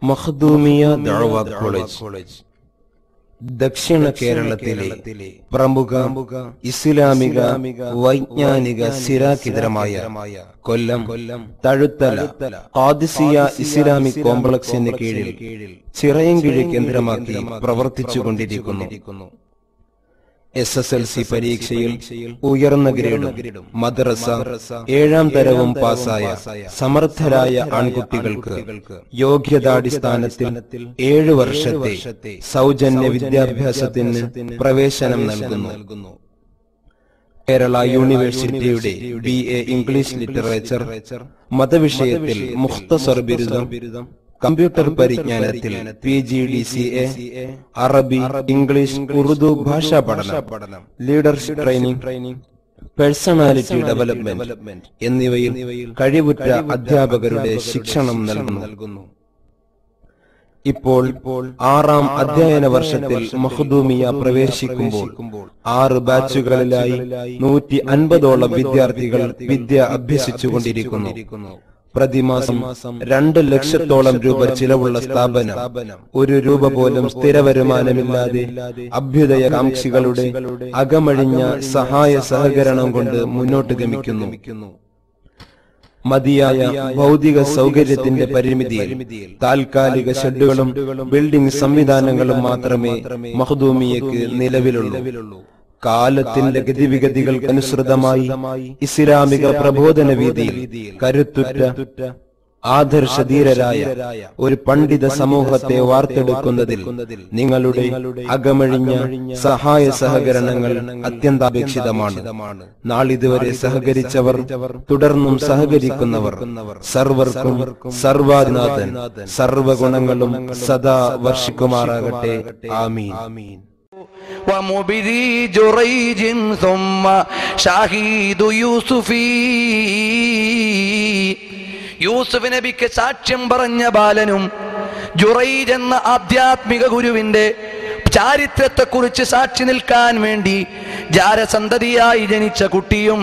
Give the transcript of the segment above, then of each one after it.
Makhdoomiya ദഅവ college ദക്ഷിണ കേരളത്തിലെ പ്രമുഖ ഇസ്ലാമിക വൈജ്ഞാനിക സ്ഥിരാകേന്ദ്രമായ കൊല്ലം തഴുത്തല ഖാദിസിയ ഇസ്ലാമിക് കോംപ്ലക്സിന് കീഴിൽ ചിറയൻകീഴ് കേന്ദ്രമാക്കി പ്രവർത്തിച്ചുകൊണ്ടിരിക്കുന്നു. SSLC പരീക്ഷയിൽ ഉയർന്ന ഗ്രേഡും മദ്രസ 7ാം തരവും പാസായ സമർത്ഥരായ ആൺകുട്ടികൾക്ക് യോഗ്യതാടിസ്ഥാനത്തിൽ 7 വർഷത്തെ സൗജന്യ വിദ്യാഭ്യാസത്തിന് പ്രവേശനം നൽകുന്നു. കേരള യൂണിവേഴ്സിറ്റിയുടെ BA ഇംഗ്ലീഷ് ലിറ്ററേച്ചർ, മതവിഷയത്തിൽ മുഖ്തസർ ബിരുദം, കമ്പ്യൂട്ടർ പരിജ്ഞാനത്തിൽ PGDCA, അറബി, ഇംഗ്ലീഷ്, ഉറുദു ഭാഷാ പഠനം, ലീഡർഷിപ്പ് ട്രെയിനിംഗ്, പേഴ്സണാലിറ്റി ഡെവലപ്മെന്റ് എന്നിവയിൽ കഴിവുറ്റ അധ്യാപകരുടെ ശിക്ഷണം നൽകുന്നു. ഇപ്പോൾ 6ാം അധ്യയന വർഷത്തിൽ മഖ്ദൂമിയ പ്രവേശിക്കുമ്പോൾ 6 ബാച്ചുകളിലായി 150ഓളം വിദ്യാർത്ഥികൾ വിദ്യ അഭ്യസിച്ചുകൊണ്ടിരിക്കുന്നു. പ്രതിമാസം 2 ലക്ഷത്തോളം രൂപ ചിലവുള്ള സ്ഥാപനം 1 രൂപ പോലും സ്ഥിര വരുമാനമില്ലാതെ അഭ്യുദയകാംക്ഷികളുടെ അകമഴിഞ്ഞ സഹായ സഹകരണം കൊണ്ട് മുന്നോട്ട് ഗമിക്കുന്നു. മതിയായ ഭൗതിക സൗകര്യത്തിന്റെ പരിമിതിയിൽ താൽക്കാലിക ഷെഡുകളും ബിൽഡിംഗ് സംവിധാനങ്ങളും മാത്രമേ മഖ്ദൂമിയക്ക് നിലവിലുള്ളൂ. കാലത്തിന്റെ ഗതിവിഗതികൾക്കനുസൃതമായി ഇസ്ലാമിക പ്രബോധന വീതിയിൽ കരുത്തുറ്റ ആദർശധീരരായ ഒരു പണ്ഡിത സമൂഹത്തെ വാർത്തെടുക്കുന്നതിൽ നിങ്ങളുടെ അകമഴിഞ്ഞ സഹായ സഹകരണങ്ങൾ അത്യന്താപേക്ഷിതമാണ്. നാളിതുവരെ സഹകരിച്ചവർ, തുടർന്നും സഹകരിക്കുന്നവർ സർവർക്കും സർവാധിനാഥൻ സർവഗുണങ്ങളും സദാ വർഷിക്കുമാറാകട്ടെ. ആമീൻ. ومبدي جريج ثم شاهد يوسف യൂസുഫ് നബിക്ക് സാക്ഷ്യം പറഞ്ഞ ബാലനും ജുറൈജ് എന്ന ആധ്യാത്മിക ഗുരുവിന്റെ ചാരിത്രത്തെക്കുറിച്ച് സാക്ഷി നിൽക്കാൻ വേണ്ടി ജാരസന്തതിയായി ജനിച്ച കുട്ടിയും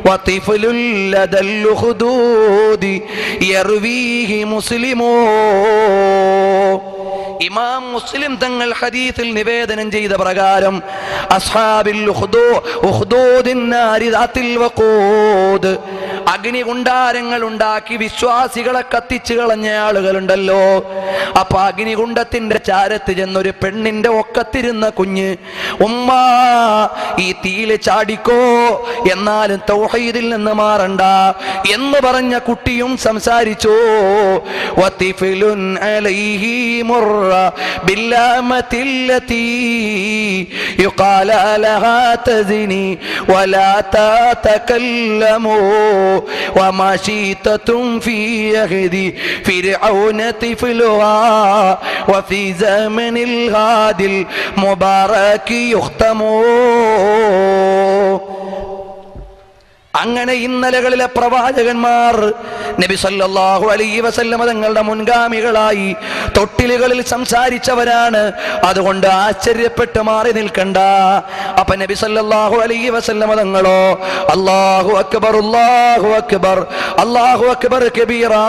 വതിഫുലുൽ ലദൽ ഖുദൂദി യർവീഹി മുസ്ലിമോ. ഇമാം മുസ്ലിം തങ്ങൾ ഹദീസിൽ നിവേദനം ചെയ്ത പ്രകാരം അസ്ഹാബിൽ ഉഖ്ദൂദിൻ നാരി ദാത്തിൽ വഖൂദ്, അഗ്നികുണ്ടാരങ്ങൾ ഉണ്ടാക്കി വിശ്വാസികളെ കത്തിച്ചു കളഞ്ഞ ആളുകളുണ്ടല്ലോ. അപ്പൊ അഗ്നികുണ്ടത്തിന്റെ ചാരത്ത് ചെന്നൊരു പെണ്ണിന്റെ ഒക്കത്തിരുന്ന കുഞ്ഞ്, ഉമ്മ ഈ തീയില് ചാടിക്കോ, എന്നാലും തൗഹീദിൽ നിന്ന് മാറണ്ട എന്ന് പറഞ്ഞ കുട്ടിയും സംസാരിച്ചു. വതിഫിലുൻ അലൈഹി മുർറ ബില്ലമതില്ലതി യുഖാല ലഹാ തസിനി വലാ തതകല്ലമു വമാശീതതും ഫീ യഹദി ഫിർഔന തിഫ്ലുഹാ വഫീ സമനിൽ ഹാദിൽ മുബാറകി യുഖ്തമു. അങ്ങനെ ഇന്നലകളിലെ പ്രവാചകന്മാർ നബി സല്ലല്ലാഹു അലൈഹി വസല്ലം തങ്ങളുടെ മുൻഗാമികളായി തൊട്ടിലുകളിൽ സംസാരിച്ചവരാണ്. അതുകൊണ്ട് ആശ്ചര്യപ്പെട്ട് മാറി നിൽക്കണ്ട. അപ്പൊ നബി സല്ലല്ലാഹു അലൈഹി വസല്ലം തങ്ങളോ അല്ലാഹു അക്ബർ അല്ലാഹു അക്ബർ അല്ലാഹു അക്ബർ കബീറാ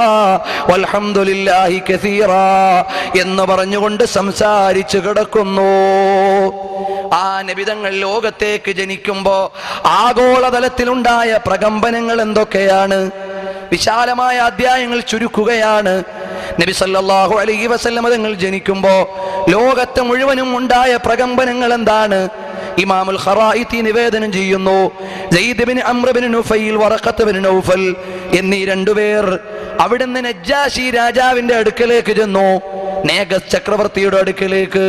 വൽഹംദുലില്ലാഹി കസീറാ എന്ന് പറഞ്ഞുകൊണ്ട് സംസാരിച്ചു കിടക്കുന്നു. ആ നബിതങ്ങൾ ലോകത്തേക്ക് ജനിക്കുമ്പോ ആഗോളതലത്തിലുണ്ടായ പ്രകമ്പനങ്ങൾ എന്തൊക്കെയാണ്? വിശാലമായ അധ്യായങ്ങൾ ചുരുക്കുകയാണ്. നബി സല്ലല്ലാഹു അലൈഹി വസല്ലം തങ്ങൾ ജനിക്കുമ്പോ ലോകത്തെ മുഴുവനും ഉണ്ടായ പ്രകമ്പനങ്ങൾ എന്താണ്? ഇമാമുൽ ഖറായിത്തി നിവേദനം ചെയ്യുന്നു, Sayyid bin Amr bin Nufail, Waraqah bin Naufal എന്നീ 2 പേർ അവിടുന്ന് നജ്ജാശി രാജാവിന്റെ അടുക്കലേക്ക് ചെന്നു, നേഗസ് ചക്രവർത്തിയുടെ അടുക്കലേക്ക്.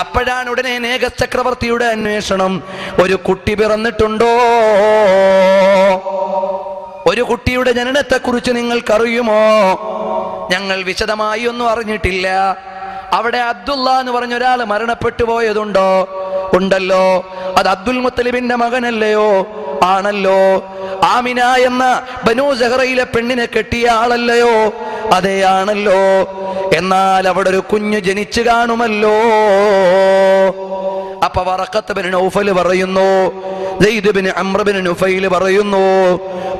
അപ്പോഴാണ് ഉടനെ നേഗസ് ചക്രവർത്തിയുടെ അന്വേഷണം, ഒരു കുട്ടി പിറന്നിട്ടുണ്ടോ? ഒരു കുട്ടിയുടെ ജനനത്തെക്കുറിച്ച് നിങ്ങൾക്കറിയുമോ? ഞങ്ങൾ വിശദമായി ഒന്നും അറിഞ്ഞിട്ടില്ല. അവിടെ അബ്ദുള്ള എന്ന് പറഞ്ഞ ഒരാൾ മരണപ്പെട്ടു പോയതുണ്ടോ? ഉണ്ടല്ലോ. അത് അബ്ദുൽ മുത്തലിബിന്റെ മകനല്ലയോ? ആണല്ലോ. ആമിന എന്ന ബനൂ സഹറയിലെ പെണ്ണിനെ കെട്ടിയ ആളല്ലയോ? അതേ, ആണല്ലോ. എന്നാൽ അവിടെ ഒരു കുഞ്ഞ് ജനിച്ചു കാണുമല്ലോ. അപ്പൊ വറഖത്ത് ബിൻ നൗഫൽ പറയുന്നു, Sayyid bin Amr bin Nufail പറയുന്നു,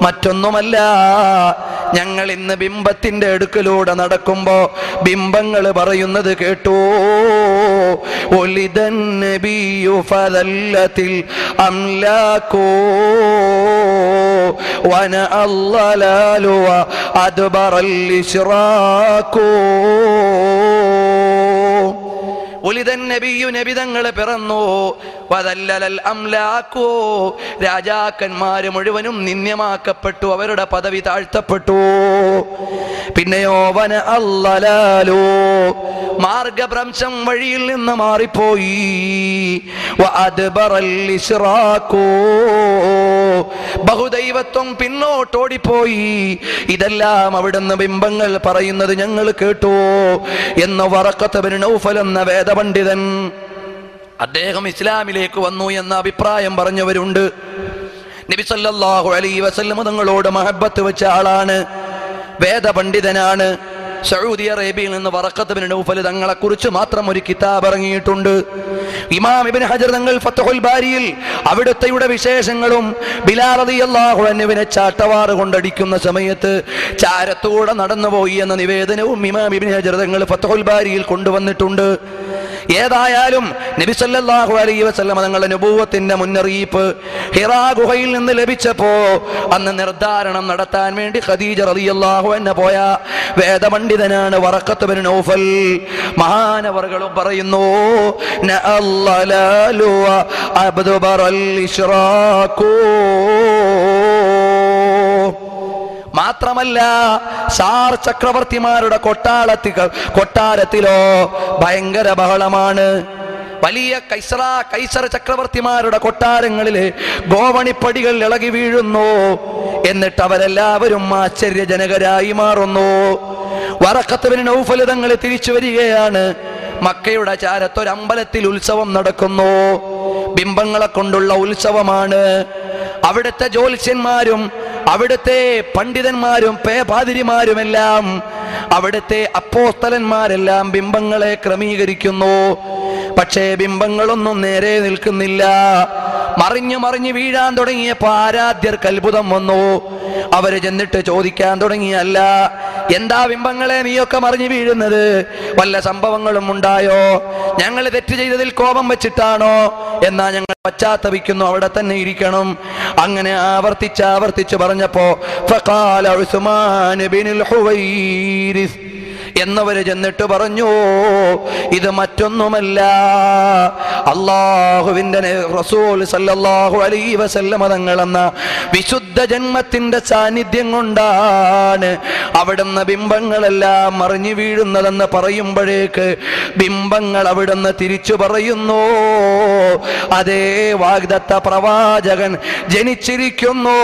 മറ്റൊന്നുമല്ല, ഞങ്ങൾ ഇന്ന് ബിംബത്തിന്റെ അടുക്കലൂടെ നടക്കുമ്പോ ബിംബങ്ങൾ പറയുന്നത് കേട്ടു. ഒലിദൻ നബിയു ഫദല്ലത്തിൽ അംലാകൂ വന അല്ലലാലു അദ്ബറൽ ഇശ്റാകൂ. ഒലിദൻ നബിയു നബിതങ്ങൾ പിറന്നു. വദല്ലൽ അംലാകൂ രാജാക്കന്മാര് മുഴുവനും നിന്ദ്യമാക്കപ്പെട്ടു, അവരുടെ പദവി താഴ്ത്തപ്പെട്ടു. പിന്നെയോ വന അല്ലലാലു മാർഗഭ്രംശം വഴിയിൽ നിന്ന് മാറിപ്പോയി. വഅദ്ബറൽ ഇശ്റാകൂ ബഹുദൈവത്വം പിന്നോട്ടോടിപ്പോയി. ഇതെല്ലാം അവിടുന്ന് ബിംബങ്ങൾ പറയുന്നത് ഞങ്ങൾ കേട്ടു എന്ന് വറഖത്ത് ബിൻ നൗഫൽ എന്ന വേദപണ്ഡിതൻ, അദ്ദേഹം ഇസ്ലാമിലേക്ക് വന്നു എന്ന അഭിപ്രായം പറഞ്ഞവരുണ്ട്. നബി സല്ലല്ലാഹു അലൈഹി വസല്ലം തങ്ങളോട് മഹബത്ത് വെച്ച ആളാണ്, വേദപണ്ഡിതനാണ്. സൗദി അറേബ്യയിൽ നിന്ന് വറഖത്ത് ബിൻ നൗഫൽ തങ്ങളെ കുറിച്ച് മാത്രം ഒരു കിതാബ് ഇറങ്ങിയിട്ടുണ്ട്. ഇമാം ഇബ്നു ഹജർ തങ്ങൾ ഫത്ഹുൽ ബാരിയിൽ അവിടുത്തെയുടെ വിശേഷങ്ങളും ബിലാൽ റളിയല്ലാഹു അൻഹുവിനെ ചാട്ടവാറ് കൊണ്ടടിക്കുന്ന സമയത്ത് ചാരത്തൂടെ നടന്നുപോയി എന്ന നിവേദനവും ഇമാം ഇബ്നു ഹജർ തങ്ങൾ ഫത്ഹുൽ ബാരിയിൽ കൊണ്ടുവന്നിട്ടുണ്ട്. ഏതായാലും നബി സല്ലല്ലാഹു അലൈഹി വസല്ലം തങ്ങളുടെ നബുവത്തിന്റെ മുന്നറിയിപ്പ് ഹിറാ ഗുഹയിൽ നിന്ന് ലഭിച്ചപ്പോ അന്ന് നിർദ്ധാരണം നടത്താൻ വേണ്ടി ഖദീജ റളിയല്ലാഹു അൻഹ പോയ വേദപണ്ഡിതനാണ് വറഖത്ത് ബിൻ നൗഫൽ. മഹാനവറുകളും പറയുന്നു നഅല്ലലാലു അബ്ദുബറൽ ഇശ്റാകൂ. മാത്രമല്ല സാർ ചക്രവർത്തിമാരുടെ കൊട്ടാരത്തിലോ ഭയങ്കര ബഹളമാണ്. വലിയ കൈസർ ചക്രവർത്തിമാരുടെ കൊട്ടാരങ്ങളില് ഗോവണിപ്പടികൾ ഇളകി വീഴുന്നു. എന്നിട്ട് അവരെല്ലാവരും ആശ്ചര്യജനകരായി മാറുന്നു. വറഖത്ത് ബിൻ നൗഫൽ തങ്ങൾ തിരിച്ചു വരികയാണ്. മക്കയുടെ ചാരത്തൊരമ്പലത്തിൽ ഉത്സവം നടക്കുന്നു. ബിംബങ്ങളെ കൊണ്ടുള്ള ഉത്സവമാണ്. അവിടുത്തെ ജ്യോത്സ്യന്മാരും അവിടുത്തെ പണ്ഡിതന്മാരും പാതിരിമാരുമെല്ലാം അവിടുത്തെ അപ്പോസ്തലന്മാരെല്ലാം ബിംബങ്ങളെ ക്രമീകരിക്കുന്നു. പക്ഷേ ബിംബങ്ങളൊന്നും നേരെ നിൽക്കുന്നില്ല. മറിഞ്ഞു വീഴാൻ തുടങ്ങിയപ്പോ ആരാധ്യർക്ക് അത്ഭുതം വന്നു. അവര് ചെന്നിട്ട് ചോദിക്കാൻ തുടങ്ങിയല്ല, എന്താ ബിംബങ്ങളെ നീയൊക്കെ മറിഞ്ഞു വീഴുന്നത്? വല്ല സംഭവങ്ങളും ഉണ്ടായോ? ഞങ്ങൾ തെറ്റ് ചെയ്തതിൽ കോപം വെച്ചിട്ടാണോ? എന്നാ ഞങ്ങൾ പശ്ചാത്തപിക്കുന്നു, അവിടെ തന്നെ ഇരിക്കണം. അങ്ങനെ ആവർത്തിച്ച് പറഞ്ഞപ്പോ ഫഖാല ഉസ്മാൻ ഇബ്നുൽ ഹുവൈരിസ് എന്നവര് ചെന്നിട്ട് പറഞ്ഞു, ഇത് മറ്റൊന്നുമല്ല, അല്ലാഹുവിന്റെ റസൂൽ സല്ലല്ലാഹു അലൈഹി വസല്ലം തങ്ങളെന്ന വിശുദ്ധ ജന്മത്തിന്റെ സാന്നിധ്യം കൊണ്ടാണ് അവിടുന്ന് ബിംബങ്ങളെല്ലാം മറിഞ്ഞു വീഴുന്നതെന്ന് പറയുമ്പോഴേക്ക് ബിംബങ്ങൾ അവിടുന്ന് തിരിച്ചു പറയുന്നു, അതേ വാഗ്ദത്ത പ്രവാചകൻ ജനിച്ചിരിക്കുന്നു.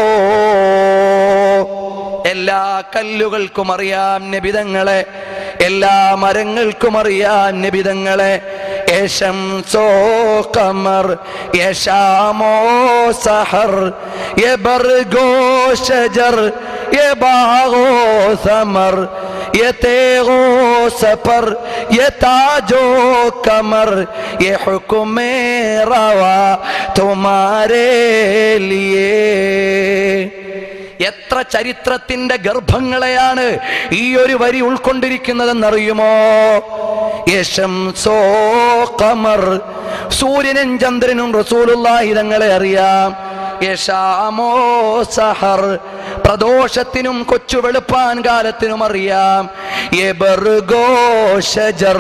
എല്ലാ കല്ലുകൾക്കും അറിയാം നബിതങ്ങളെ, എല്ലാ മരങ്ങൾക്കും അറിയാം നബിതങ്ങളെ. യശംസോ ഖമർ യശാമോ സഹർ യബർഗോ ശജർ യബാഗോ സമർ യതേഗോ സഫർ യതാജോ കമർ യഹുകുമേ റവാ തുമാരേ ലിയേ. എത്ര ചരിത്രത്തിന്റെ ഗർഭങ്ങളെയാണ് ഈ ഒരു വരി ഉൾക്കൊണ്ടിരിക്കുന്നതെന്നറിയുമോ? യശംസോ ഖമർ, സൂര്യനും ചന്ദ്രനും റസൂലുള്ളാഹി തങ്ങളെ അറിയാം. യശാമോ സഹർ, പ്രദോഷത്തിനും കൊച്ചു വെളുപ്പാൻ കാലത്തിനും അറിയാം. യബർഗോ ശജർ,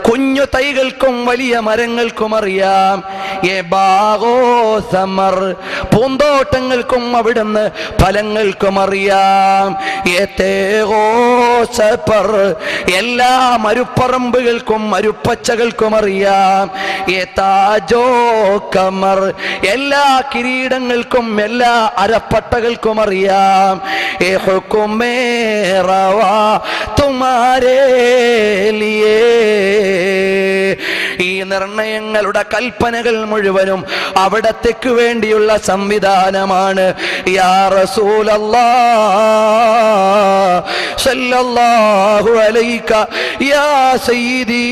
കുഞ്ഞു തൈകൾക്കും വലിയ മരങ്ങൾക്കും അറിയാം. യബാഗോ സമർ, പൂന്തോട്ടങ്ങൾക്കും അവിടുന്ന് ഫലങ്ങൾക്കും അറിയാം. യതേഗോ സഫർ, എല്ലാ മരുപ്പറമ്പുകൾക്കും മരുപ്പച്ചകൾക്കും അറിയാം. യതാജോ കമർ, എല്ലാ കിരീടങ്ങൾക്കും എല്ലാ അരപ്പട്ടകൾക്കും അറിയാം. യഹുകുമേ റവാ തുമാരേ ലിയേ, ഈ നിർണയങ്ങളുടെ കൽപ്പനകൾ മുഴുവനും അവിടത്തേക്ക് വേണ്ടിയുള്ള സംവിധാനമാണ്. യാ റസൂലല്ലാഹ് സല്ലല്ലാഹു അലൈക യാ സയ്യിദി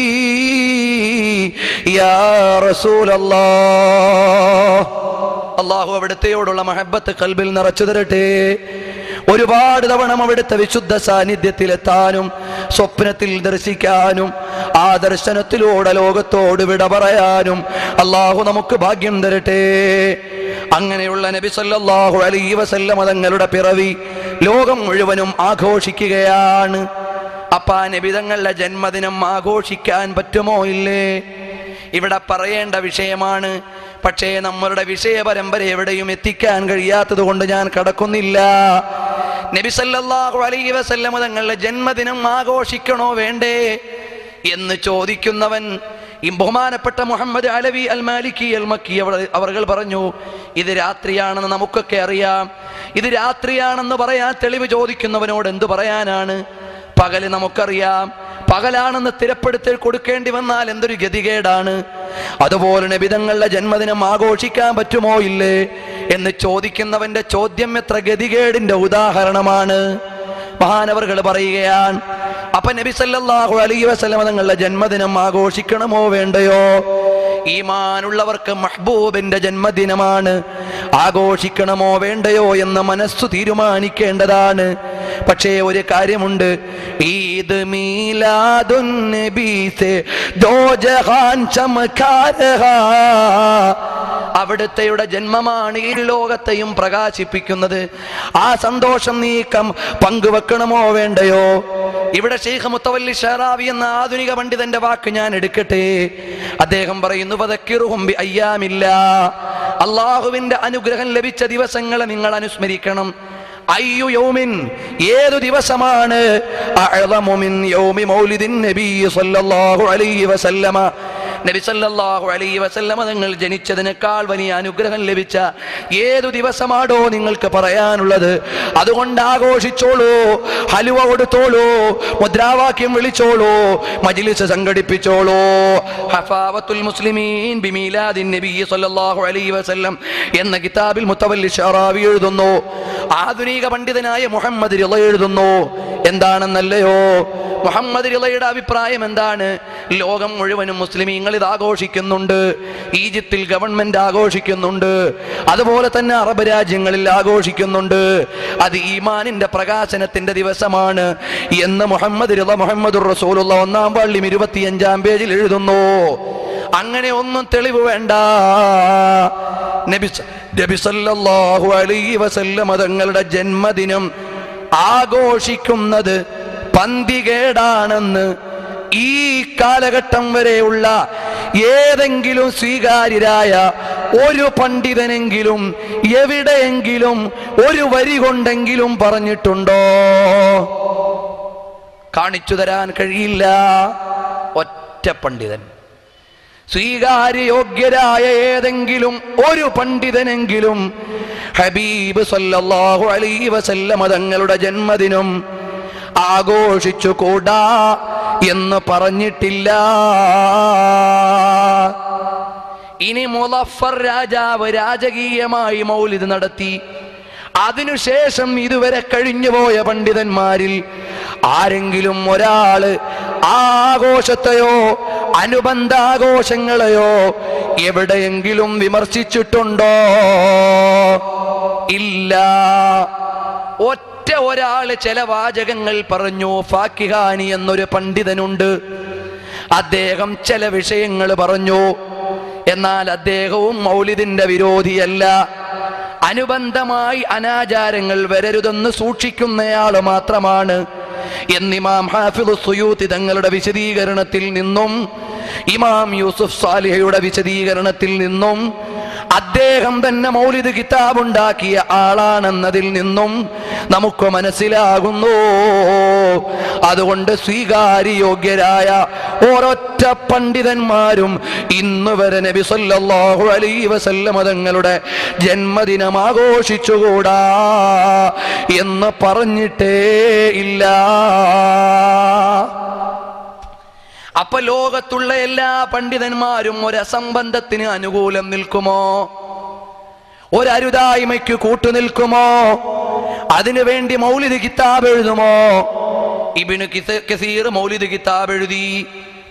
യാ റസൂലല്ലാഹ്. അല്ലാഹു അവിടുത്തെയോടുള്ള മഹബത്ത് ഖൽബിൽ നിറച്ചു തരട്ടെ. ഒരുപാട് തവണ അവിടുത്തെ വിശുദ്ധ സാന്നിധ്യത്തിലെത്താനും സ്വപ്നത്തിൽ ദർശിക്കാനും ആ ദർശനത്തിലൂടെ ലോകത്തോട് വിട പറയാനും അള്ളാഹു നമുക്ക് ഭാഗ്യം തരട്ടെ. അങ്ങനെയുള്ള നബി സല്ലല്ലാഹു അലൈഹി വസല്ലം തങ്ങളുടെ പിറവി ലോകം മുഴുവനും ആഘോഷിക്കുകയാണ്. അപ്പാ നബി തങ്ങളുടെ ജന്മദിനം ആഘോഷിക്കാൻ പറ്റുമോ ഇല്ലേ? ഇവിടെ പറയേണ്ട വിഷയമാണ്. പക്ഷേ നമ്മളുടെ വിഷയ പരമ്പര എവിടെയും എത്തിക്കാൻ കഴിയാത്തത് കൊണ്ട് ഞാൻ കടക്കുന്നില്ല. നബി സല്ലല്ലാഹു അലൈഹി വസല്ലം തങ്ങളുടെ ജന്മദിനം ആഘോഷിക്കണോ വേണ്ടേ എന്ന് ചോദിക്കുന്നവൻ ഈ ബഹുമാനപ്പെട്ട മുഹമ്മദ് അലവി അൽ മാലിക്കി അൽ മക്കി അവർ പറഞ്ഞു, ഇത് രാത്രിയാണെന്ന് നമുക്കൊക്കെ അറിയാം. ഇത് രാത്രിയാണെന്ന് പറയാൻ തെളിവ് ചോദിക്കുന്നവനോട് എന്തു പറയാനാണ്? പകല് നമുക്കറിയാം. പകലാണെന്ന് സ്ഥിരപ്പെടുത്തൽ കൊടുക്കേണ്ടി വന്നാൽ എന്തൊരു ഗതികേടാണ്. അതുപോലെ നബി തങ്ങളുടെ ജന്മദിനം ആഘോഷിക്കാൻ പറ്റുമോ ഇല്ലേ എന്ന് ചോദിക്കുന്നവന്റെ ചോദ്യം എത്ര ഗതികേടിന്റെ ഉദാഹരണമാണ്. മഹാനവറുകൾ പറയുകയാണ്, അപ്പൊ നബി സല്ലല്ലാഹു അലൈഹി വസല്ലം തങ്ങളുടെ ജന്മദിനം ആഘോഷിക്കണമോ വേണ്ടയോ? ഈമാനുള്ളവർക്ക് മഹ്ബൂബിന്റെ ജന്മദിനമാണ്, ആഘോഷിക്കണമോ വേണ്ടയോ എന്ന് മനസ്സു തീരുമാനിക്കേണ്ടതാണ്. പക്ഷേ ഒരു കാര്യമുണ്ട്, ഈദ് മീലാദുൻ നബി സേ ദോ ജഹാൻ ചമകാ രഹാ, അവിടുത്തെയുടെ ജന്മമാണ് ഈ ലോകത്തെയും പ്രകാശിപ്പിക്കുന്നത്. ആ സന്തോഷം നീക്കം പങ്കുവെക്കണമോ വേണ്ടയോ? ഇവിടെ ശൈഖ് മുത്തവല്ലി ഷറാവി എന്ന ആധുനിക പണ്ഡിതന്റെ വാക്ക് ഞാൻ എടുക്കട്ടെ. അദ്ദേഹം പറയുന്നു, വദക്കിറുഹും ബി അയ്യാമില്ലാ, അല്ലാഹുവിന്റെ അനുഗ്രഹം ലഭിച്ച ദിവസങ്ങളെ നിങ്ങൾ അനുസ്മരിക്കണം. അയ്യു യൗമിൻ, ഏതു ദിവസമാണ്? അഅ്ളമു മിൻ യൗമി മൗലിദിൻ നബി സല്ലല്ലാഹു അലൈഹി വസല്ലമ, നബി സല്ലല്ലാഹു അലൈഹി വസല്ലമ തങ്ങൾ ജനിച്ചതിനേക്കാൾ വലിയ അനുഗ്രഹം ലഭിച്ച ഏതു ദിവസമാണോ നിങ്ങൾക്ക് പറയാനുള്ളത്? അതുകൊണ്ട് ആഘോഷിച്ചോളൂ, ഹലുവ കൊടുത്തോളൂ, മുദ്രാവാക്യം വിളിച്ചോളൂ, മജ്ലിസ് സംഘടിപ്പിച്ചോളൂ. ഹഫാവത്തുൽ മുസ്ലിമീൻ ബിമീലാദിൻ നബി സല്ലല്ലാഹു അലൈഹി വസല്ലം എന്ന കിതാബിൽ മുത്തവല്ലി ഷറാവി എഴുതുന്നു. ആധുനിക പണ്ഡിതനായ മുഹമ്മദ് റിള എഴുതുന്നു. എന്താണെന്നല്ലയോ? മുഹമ്മദ് റിളയുടെ അഭിപ്രായം എന്താണ്? ലോകം മുഴുവനും മുസ്ലിമീങ്ങൾ ഇത് ആഘോഷിക്കുന്നുണ്ട്. ഈജിപ്തിൽ ഗവൺമെന്റ് ആഘോഷിക്കുന്നുണ്ട്, അതുപോലെ തന്നെ അറബ് രാജ്യങ്ങളിൽ ആഘോഷിക്കുന്നുണ്ട്. അത് ഈമാനിന്റെ പ്രകാശനത്തിന്റെ ദിവസമാണ് എന്ന് മുഹമ്മദ് റിള മുഹമ്മദുർ റസൂലുള്ളാഹി 1-ാം വാള്യം 25-ാം പേജിൽ എഴുതുന്നു. അങ്ങനെ ഒന്നും തെളിവ് വേണ്ട. നബി സല്ലല്ലാഹു അലൈഹി വസല്ലം തങ്ങളുടെ ജന്മദിനം ആഘോഷിക്കുന്നത് പന്തികേടാണെന്ന് ഈ കാലഘട്ടം വരെയുള്ള ഏതെങ്കിലും സ്വീകാര്യരായ ഒരു പണ്ഡിതനെങ്കിലും എവിടെയെങ്കിലും ഒരു വരി കൊണ്ടെങ്കിലും പറഞ്ഞിട്ടുണ്ടോ? കാണിച്ചു തരാൻ കഴിയില്ല. ഒറ്റ പണ്ഡിതൻ, സ്വീകാര്യയോഗ്യരായ ഏതെങ്കിലും ഒരു പണ്ഡിതനെങ്കിലും ഹബീബ് സല്ലല്ലാഹു അലൈഹി വസല്ലം തങ്ങളുടെ ജന്മദിനം ആഘോഷിച്ചുകൂടാ എന്ന് പറഞ്ഞിട്ടില്ല. ഇനി മുളഫർ രാജാവ് രാജകീയമായി മൗലിദ് നടത്തി. അതിനുശേഷം ഇതുവരെ കഴിഞ്ഞുപോയ പണ്ഡിതന്മാരിൽ ആരെങ്കിലും ഒരാള് ആഘോഷത്തെയോ അനുബന്ധ ആഘോഷങ്ങളെയോ എവിടെയെങ്കിലും വിമർശിച്ചിട്ടുണ്ടോ? ഇല്ല. ഒറ്റ ഒരാള് ചില വാചകങ്ങൾ പറഞ്ഞു. ഫാക്കിഹാനി എന്നൊരു പണ്ഡിതനുണ്ട്, അദ്ദേഹം ചില വിഷയങ്ങൾ പറഞ്ഞു. എന്നാൽ അദ്ദേഹവും മൗലിദിന്റെ വിരോധിയല്ല. അനുബന്ധമായി അനാചാരങ്ങൾ വരരുതെന്ന് സൂക്ഷിക്കുന്നയാൾ മാത്രമാണ് എന്ന് ഇമാം ഹാഫിദ് സുയൂത്തി തങ്ങളുടെ വിശദീകരണത്തിൽ നിന്നും ഇമാം യൂസുഫ് സാലിഹയുടെ വിശദീകരണത്തിൽ നിന്നും അദ്ദേഹം തന്നെ മൗലിദ് കിതാബ് ഉണ്ടാക്കിയ ആളാണെന്നതിൽ നിന്നും നമുക്ക് മനസ്സിലാകുന്നു. അതുകൊണ്ട് സ്വീകാര്യയോഗ്യരായ ഒരൊറ്റ പണ്ഡിതന്മാരും ഇന്നുവരെ നബി സല്ലല്ലാഹു അലൈഹി വസല്ലം തങ്ങളുടെ ജന്മദിനം ആഘോഷിച്ചുകൂടാ എന്ന് പറഞ്ഞിട്ടേ ഇല്ല. അപ്പൊ ലോകത്തുള്ള എല്ലാ പണ്ഡിതന്മാരും ഒരസംബന്ധത്തിന് അനുകൂലം നിൽക്കുമോ? ഒരരുതായ്മയ്ക്ക് കൂട്ടുനിൽക്കുമോ? അതിനുവേണ്ടി മൗലിദ് കിതാബ് എഴുതുമോ? ഇബ്നു കസീർ മൗലിദ് കിതാബ് എഴുതി.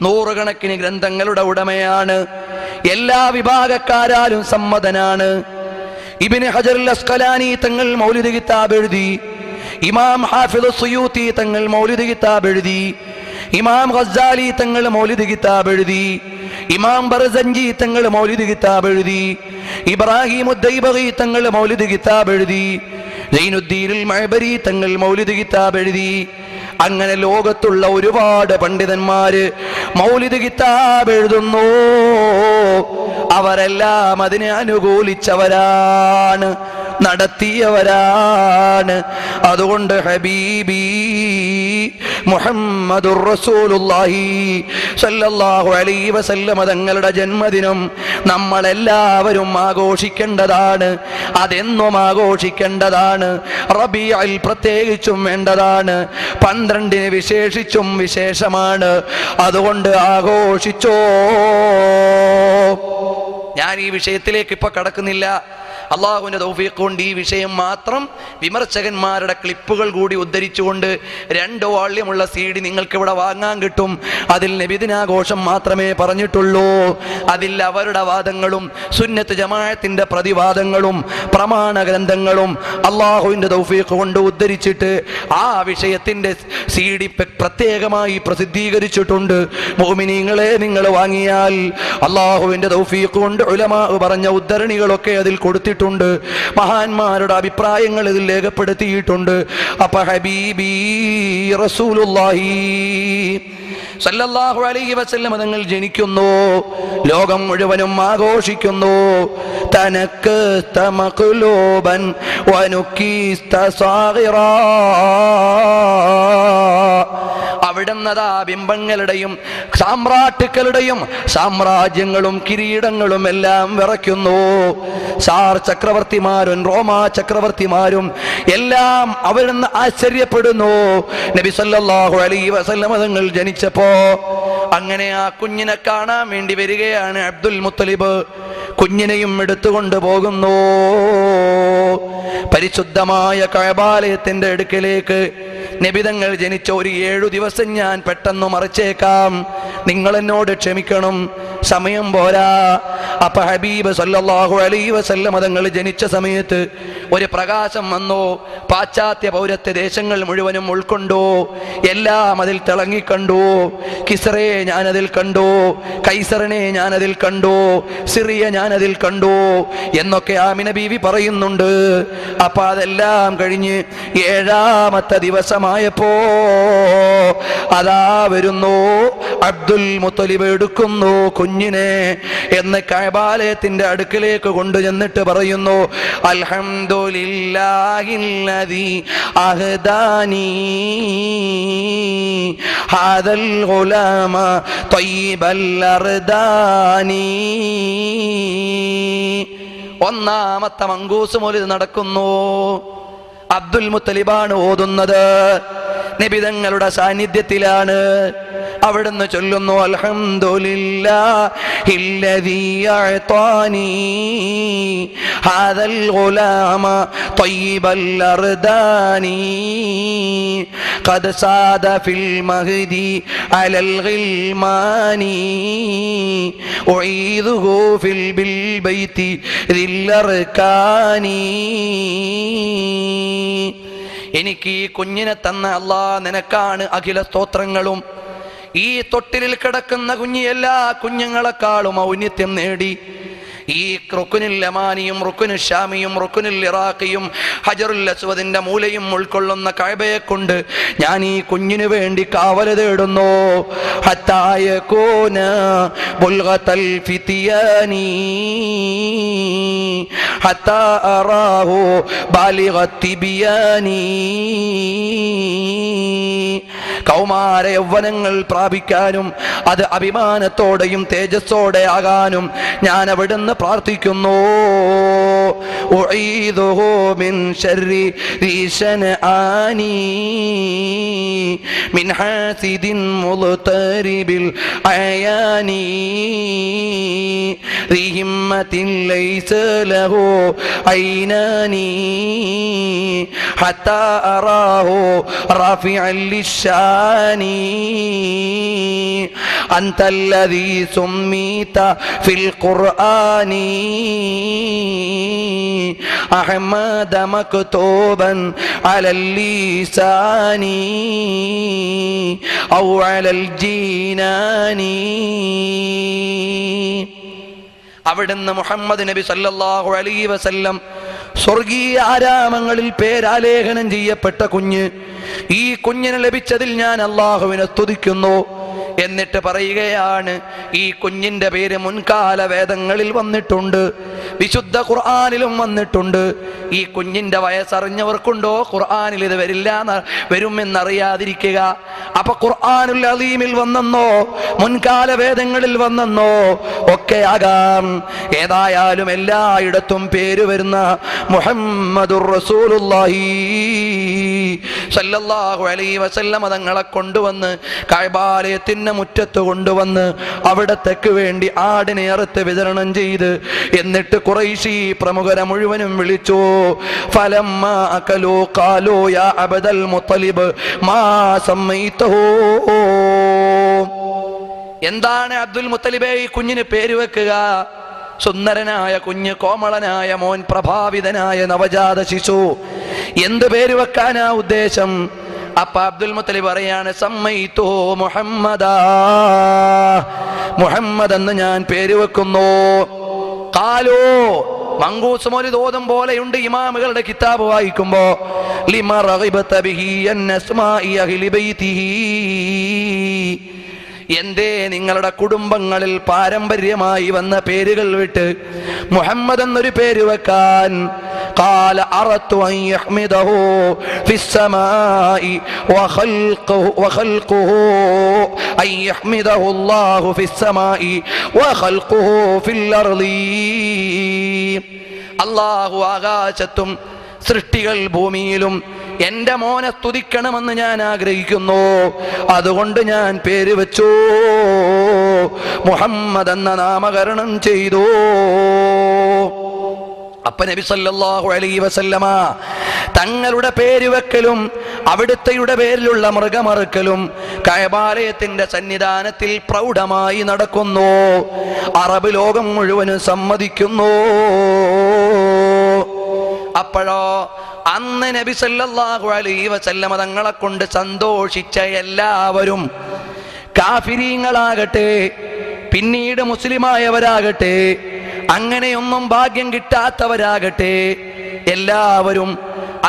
നൂറുകണക്കിന് ഗ്രന്ഥങ്ങളുടെ ഉടമയാണ്, എല്ലാ വിഭാഗക്കാരാലും സമ്മതനാണ്. ഇബ്നു ഹജർ അൽ അസ്ഖലാനി തങ്ങൾ മൗലിദ് കിതാബ് എഴുതി. ഇമാം ഹാഫിദ് സുയൂത്തി തങ്ങൾ മൗലിദ് കിതാബ് എഴുതി, ഇമാം ഗസ്സാലി തങ്ങൾ മൗലിദ് കിതാബ് എഴുതി, ഇമാം ബർസഞ്ചി തങ്ങൾ മൗലിദ് കിതാബ് എഴുതി, ഇബ്രാഹിം ഉദ്ദൈബഗി തങ്ങൾ മൗലിദ് കിതാബ് എഴുതി, സൈനുദ്ദീനുൽ മഅബരി തങ്ങൾ മൗലിദ് കിതാബ് എഴുതി. അങ്ങനെ ലോകത്തുള്ള ഒരുപാട് പണ്ഡിതന്മാര് മൗലിദ് കിതാബ് എഴുതുന്നു. അവരെല്ലാം അതിനെ അനുകൂലിച്ചവരാണ്, നടത്തിയവരാണ്. അതുകൊണ്ട് ഹബീബി മുഹമ്മദുർ റസൂലുള്ളാഹി സ്വല്ലല്ലാഹു അലൈഹി വസല്ലം തങ്ങളുടെ ജന്മദിനം നമ്മളെല്ലാവരും ആഘോഷിക്കേണ്ടതാണ്. അതെന്നും ആഘോഷിക്കേണ്ടതാണ്. റബീഉൽ പ്രത്യേകിച്ചും വേണ്ടതാണ്. 12 വിശേഷിച്ചും വിശേഷമാണ്. അതുകൊണ്ട് ആഘോഷിച്ചോ. ഞാൻ ഈ വിഷയത്തിലേക്ക് ഇപ്പൊ കടക്കുന്നില്ല. അള്ളാഹുവിന്റെ തൗഫീഖ് കൊണ്ട് ഈ വിഷയം മാത്രം വിമർശകന്മാരുടെ ക്ലിപ്പുകൾ കൂടി ഉദ്ധരിച്ചുകൊണ്ട് 2 വാള്യമുള്ള CD നിങ്ങൾക്ക് ഇവിടെ വാങ്ങാൻ കിട്ടും. അതിൽ നബിദിനാഘോഷം മാത്രമേ പറഞ്ഞിട്ടുള്ളൂ. അതിൽ അവരുടെ വാദങ്ങളും സുന്നത്ത് ജമാഅത്തിന്റെ പ്രതിവാദങ്ങളും പ്രമാണ ഗ്രന്ഥങ്ങളും അള്ളാഹുവിന്റെ തൗഫീഖ് കൊണ്ട് ഉദ്ധരിച്ചിട്ട് ആ വിഷയത്തിന്റെ CD പ്രത്യേകമായി പ്രസിദ്ധീകരിച്ചിട്ടുണ്ട്. മുഅ്മിനീങ്ങളെ, നിങ്ങൾ വാങ്ങിയാൽ അള്ളാഹുവിന്റെ തൗഫീഖ് കൊണ്ട് ഉലമാ പറഞ്ഞ ഉദ്ധരണികളൊക്കെ അതിൽ കൊടുത്തിട്ടുണ്ട്. മഹാന്മാരുടെ അഭിപ്രായങ്ങൾ ഇതിൽ രേഖപ്പെടുത്തിയിട്ടുണ്ട്. അപ്പൊ ഹബീബി റസൂലുള്ളാഹി സല്ലല്ലാഹു അലൈഹി വസല്ലം തങ്ങൾ ജനിക്കുന്നു. ലോകം മുഴുവനും ആഘോഷിക്കുന്നു. തനക്ക് തമഖ്ലൂബൻ വനുക്കിസ്ത സാഗിറാ. അവിടുന്നതാ ബിംബങ്ങളുടെയും സാമ്രാട്ടുക്കളുടെയും സാമ്രാജ്യങ്ങളും കിരീടങ്ങളും എല്ലാം വിറയ്ക്കുന്നു. സാർ ചക്രവർത്തിമാരും റോമാ ചക്രവർത്തിമാരും എല്ലാം അവിടുന്ന് ആശ്ചര്യപ്പെടുന്നു. നബി സല്ലല്ലാഹു അലൈഹി വസല്ലം തങ്ങൾ ജനിച്ചപ്പോ അങ്ങനെ ആ കുഞ്ഞിനെ കാണാൻ വേണ്ടി വരികയാണ് അബ്ദുൽ മുത്തലിബ്. കുഞ്ഞിനെയും എടുത്തുകൊണ്ട് പോകുന്നു പരിശുദ്ധമായ കഅബാലയത്തിന്റെ അടുക്കലേക്ക്. നബിതങ്ങൾ ജനിച്ച ഒരു 7 ദിവസം ഞാൻ പെട്ടെന്ന് മറിച്ചേക്കാം, നിങ്ങൾ എന്നോട് ക്ഷമിക്കണം, സമയം പോരാ. അപ്പൊ ഹബീബ് സല്ലല്ലാഹു അലൈഹി വസല്ലം തങ്ങൾ ജനിച്ച സമയത്ത് ഒരു പ്രകാശം വന്നു. പാശ്ചാത്യ പൗരത്യ ദേശങ്ങൾ മുഴുവനും ഉൾക്കൊണ്ടു. എല്ലാം അതിൽ തിളങ്ങിക്കണ്ടു. കിസ്റയെ ഞാനതിൽ കണ്ടു, കൈസറിനെ ഞാനതിൽ കണ്ടു, സിറിയ ഞാനതിൽ കണ്ടു എന്നൊക്കെ ആമിന ബീവി പറയുന്നുണ്ട്. അപ്പൊ അതെല്ലാം കഴിഞ്ഞ് 7ാമത്തെ ദിവസമായപ്പോ അതാ വരുന്നു അബ്ദുൽ മുത്തലിബ്. എടുക്കുന്നു കുഞ്ഞിനെ എന്ന് കഅബാലയത്തിന്റെ അടുക്കിലേക്ക് കൊണ്ടുചെന്നിട്ട് പറയുന്നു, അൽഹംദുലില്ലാഹില്ലദീ അഹ്ദാനി ഹാദൽ ഗുലാമ ത്വയ്യിബൽ അർദാനി. 1ാമത്തെ മങ്കൂസ് മൗലിദ് നടക്കുന്നു. അബ്ദുൽ മുത്തലിബാണ് ഓതുന്നത്. നബിതങ്ങളുടെ സാന്നിധ്യത്തിലാണ്. അവിടുന്ന് ചൊല്ലുന്നു, അൽഹംദുലില്ലാഹില്ലദീ അഅ്താനി ഹാദൽ ഗുലാമ ത്വയ്യിബൽ അർദാനി ഖദ് സാദ ഫിൽ മഹ്ദി അലൽ ഗിൽമാനി ഉഈദുഹു ഫിൽ ബിൽ ബൈതി ദിൽ അർകാനി. എനിക്ക് ഈ കുഞ്ഞിനെ തന്ന അല്ലാഹ് നിനക്കാണ് അഖില സ്തോത്രങ്ങളും. ഈ തൊട്ടിലിൽ കിടക്കുന്ന കുഞ്ഞ് എല്ലാ കുഞ്ഞുങ്ങളെക്കാളും ഔന്നത്യം നേടി. ഈ റുക്നുൽ യമാനിയും റുക്നുൽ ഷാമിയും റുക്നുൽ ഇറാഖിയും ഹജറുൽ അസ്വദിന്റെ മൂലയും ഉൾക്കൊള്ളുന്ന കഅബയെ കൊണ്ട് ഞാൻ ഈ കുഞ്ഞിനു വേണ്ടി കാവൽ തേടുന്നു. ഹത്താ യകൂന ബുൽഗതൽ ഫിതിയാനി ഹത്താ അറാഹു ബാലിഗത് തിബിയാനി. കൗമാര യൗവനങ്ങൾ പ്രാപിക്കാനും അത് അഭിമാനത്തോടെയും തേജസ്സോടെ ആകാനും ഞാൻ അവിടുന്ന് പ്രാർത്ഥിക്കുന്നു. ഉഈദുഹു മിൻ ശർരി റീശനആനി മിൻ ഹാസിദിൻ മുൽതരിബിൽ അയാനി റിഹിമ്മത്തിൻ ലൈസ ലഹു ഐനാനി ഹത്താ അറാഹു റാഫിഅൻ ലിശ്ശാ أنت الذي سميت في القرآن أحمد مكتوبا على اللسان أو على الجنان. അവിടുന്ന് മുഹമ്മദ് നബി സല്ലല്ലാഹു അലൈഹി വസല്ലം സ്വർഗീയ ആരാമങ്ങളിൽ പേരാലേഖനം ചെയ്യപ്പെട്ട കുഞ്ഞ്, ഈ കുഞ്ഞിന് ലഭിച്ചതിൽ ഞാൻ അല്ലാഹുവിനെ സ്തുതിക്കുന്നു. എന്നിട്ട് പറയുകയാണ്, ഈ കുഞ്ഞിന്റെ പേര് മുൻകാല വേദങ്ങളിൽ വന്നിട്ടുണ്ട്, വിശുദ്ധ ഖുർആനിലും വന്നിട്ടുണ്ട്. ഈ കുഞ്ഞിന്റെ വയസ്സറിഞ്ഞവർക്കുണ്ടോ ഖുർആനിൽ ഇത് വരുമെന്നറിയാതിരിക്കുക. അപ്പൊ ഖുർആനുൽ അലീമിൽ വന്നെന്നോ മുൻകാല വേദങ്ങളിൽ വന്നെന്നോ ഒക്കെ ആകാം. ഏതായാലും എല്ലായിടത്തും പേര് വരുന്ന മുഹമ്മദുർ റസൂലുള്ളാഹി സല്ലല്ലാഹു അലൈഹി വസല്ലം തങ്ങളെ കൊണ്ടുവന്ന് കഅബാലയത്തിന്റെ മുറ്റത്ത് കൊണ്ടുവന്ന് അവിടത്തേക്ക് വേണ്ടി ആടിനെ അറുത്ത് വിതരണം ചെയ്ത് എന്നിട്ട് ഖുറൈശി പ്രമുഖരെ മുഴുവനും വിളിച്ചു. ഫലമ്മാ അകലൂ ഖാലൂ യാ അബ്ദൽ മുത്തലിബ് മാ സമ്മൈതഹു. എന്താണ് അബ്ദുൽ മുത്തലിബേ ഈ കുഞ്ഞിന് പേര് വെക്കുക? സുന്ദരനായ കുഞ്ഞ്, കോമളനായ മോൻ, പ്രഭാവിതനായ നവജാത ശിശു, എന്ത് പേര് വെക്കാനാ ഉദ്ദേശം? അപ്പൊ അബ്ദുൽ മുത്തലിബ് പറയാണ്, സമ്മൈതു മുഹമ്മദാ, മുഹമ്മദ് എന്ന് ഞാൻ പേര് വെക്കുന്നു. ഖാലൂ, മങ്കൂസ് മൗലിദ് ഓതും പോലെയുണ്ട് ഇമാമുകളുടെ കിതാബ് വായിക്കുമ്പോ, ലിമ റഗിബത ബിഹി അൻ അസ്മാഇ അഹ്ലി ബൈതിഹി, എന്തേ നിങ്ങളുടെ കുടുംബങ്ങളിൽ പാരമ്പര്യമായി വന്ന പേരുകൾ വിട്ട് മുഹമ്മദ് എന്നൊരു പേര് വെക്കാൻ? ഖാല അറത്തു അൻ യഹ്മിദഹു ഫിസ്സമാഇ വഖൽഖുഹു അൻ യഹ്മിദഹു അല്ലാഹു ഫിസ്സമാഇ വഖൽഖുഹു ഫിൽ അർളി. അല്ലാഹു ആകാശത്തും സൃഷ്ടികൾ ഭൂമിയിലും എന്റെ മോനെ സ്തുതിക്കണമെന്ന് ഞാൻ ആഗ്രഹിക്കുന്നു. അതുകൊണ്ട് ഞാൻ പേര് വെച്ചു, മുഹമ്മദ് എന്ന നാമകരണം ചെയ്തു. അപ്പ നബി സല്ലല്ലാഹു അലൈഹി വസല്ലമ തങ്ങളുടെ പേര് വെക്കലും അവിടുത്തെയുടെ പേരിലുള്ള മൃഗമറുക്കലും കഅബാലയത്തിന്റെ സന്നിധാനത്തിൽ പ്രൗഢമായി നടക്കുന്നു. അറബ് ലോകം മുഴുവനും സമ്മതിക്കുന്നു. അപ്പോഴോ അന്ന് നബി സല്ലല്ലാഹു അലൈഹി വസല്ലമ തങ്ങളെ കൊണ്ട് സന്തോഷിച്ച എല്ലാവരും, കാഫിരീങ്ങളാകട്ടെ പിന്നീട് മുസ്ലിമായവരാകട്ടെ അങ്ങനെയൊന്നും ഭാഗ്യം കിട്ടാത്തവരാകട്ടെ, എല്ലാവരും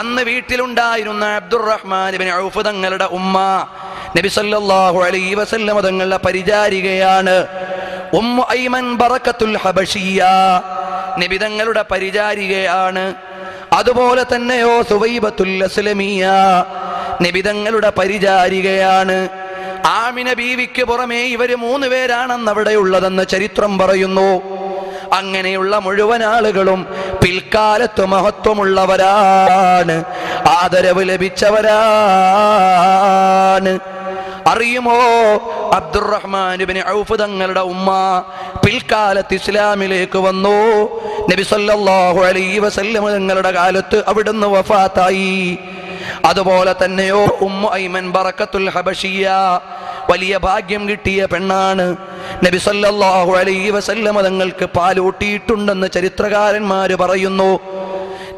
അന്ന് വീട്ടിലുണ്ടായിരുന്ന അബ്ദുറഹ്മാൻ ഇബ്നു ഔഫ് തങ്ങളുടെ ഉമ്മ നബി സല്ലല്ലാഹു അലൈഹി വസല്ലമ തങ്ങളുടെ പരിചാരികയാണ്. ഉമ്മു ഐമൻ ബറക്കത്തുൽ ഹബശിയ നബി തങ്ങളുടെ പരിചാരികയാണ്. അതുപോലെ തന്നെയോ സുവൈബത്തുൽ അസ്ലമിയ നബി തങ്ങളുടെ പരിചാരികയാണ്. ആമിന ബീവിക്ക് പുറമേ ഇവര് 3 പേരാണെന്ന് അവിടെ ഉള്ളതെന്ന് ചരിത്രം പറയുന്നു. അങ്ങനെയുള്ള മുഴുവൻ ആളുകളും പിൽക്കാലത്ത് മഹത്വമുള്ളവരാണ്, ആദരവ് ലഭിച്ചവരാണ്. അറിയുമോ, അബ്ദുറഹ്മാൻ ഇബ്നു ഔഫ് തങ്ങളുടെ ഉമ്മ പിൽക്കാലത്ത് ഇസ്ലാമിലേക്ക് വന്നു. നബി സല്ലല്ലാഹു അലൈഹി വസല്ലം തങ്ങളുടെ കാലത്ത് അവിടുന്ന് വഫാത്തായി. അതുപോലെ തന്നെയോ ഉമ്മു ഐമൻ ബറക്കത്തുൽ ഹബശിയ വലിയ ഭാഗ്യം കിട്ടിയ പെണ്ണാണ്. നബി സല്ലല്ലാഹു അലൈഹി വസല്ലം തങ്ങൾക്ക് പാലൂട്ടിയിട്ടുണ്ടെന്ന് ചരിത്രകാരന്മാര് പറയുന്നു.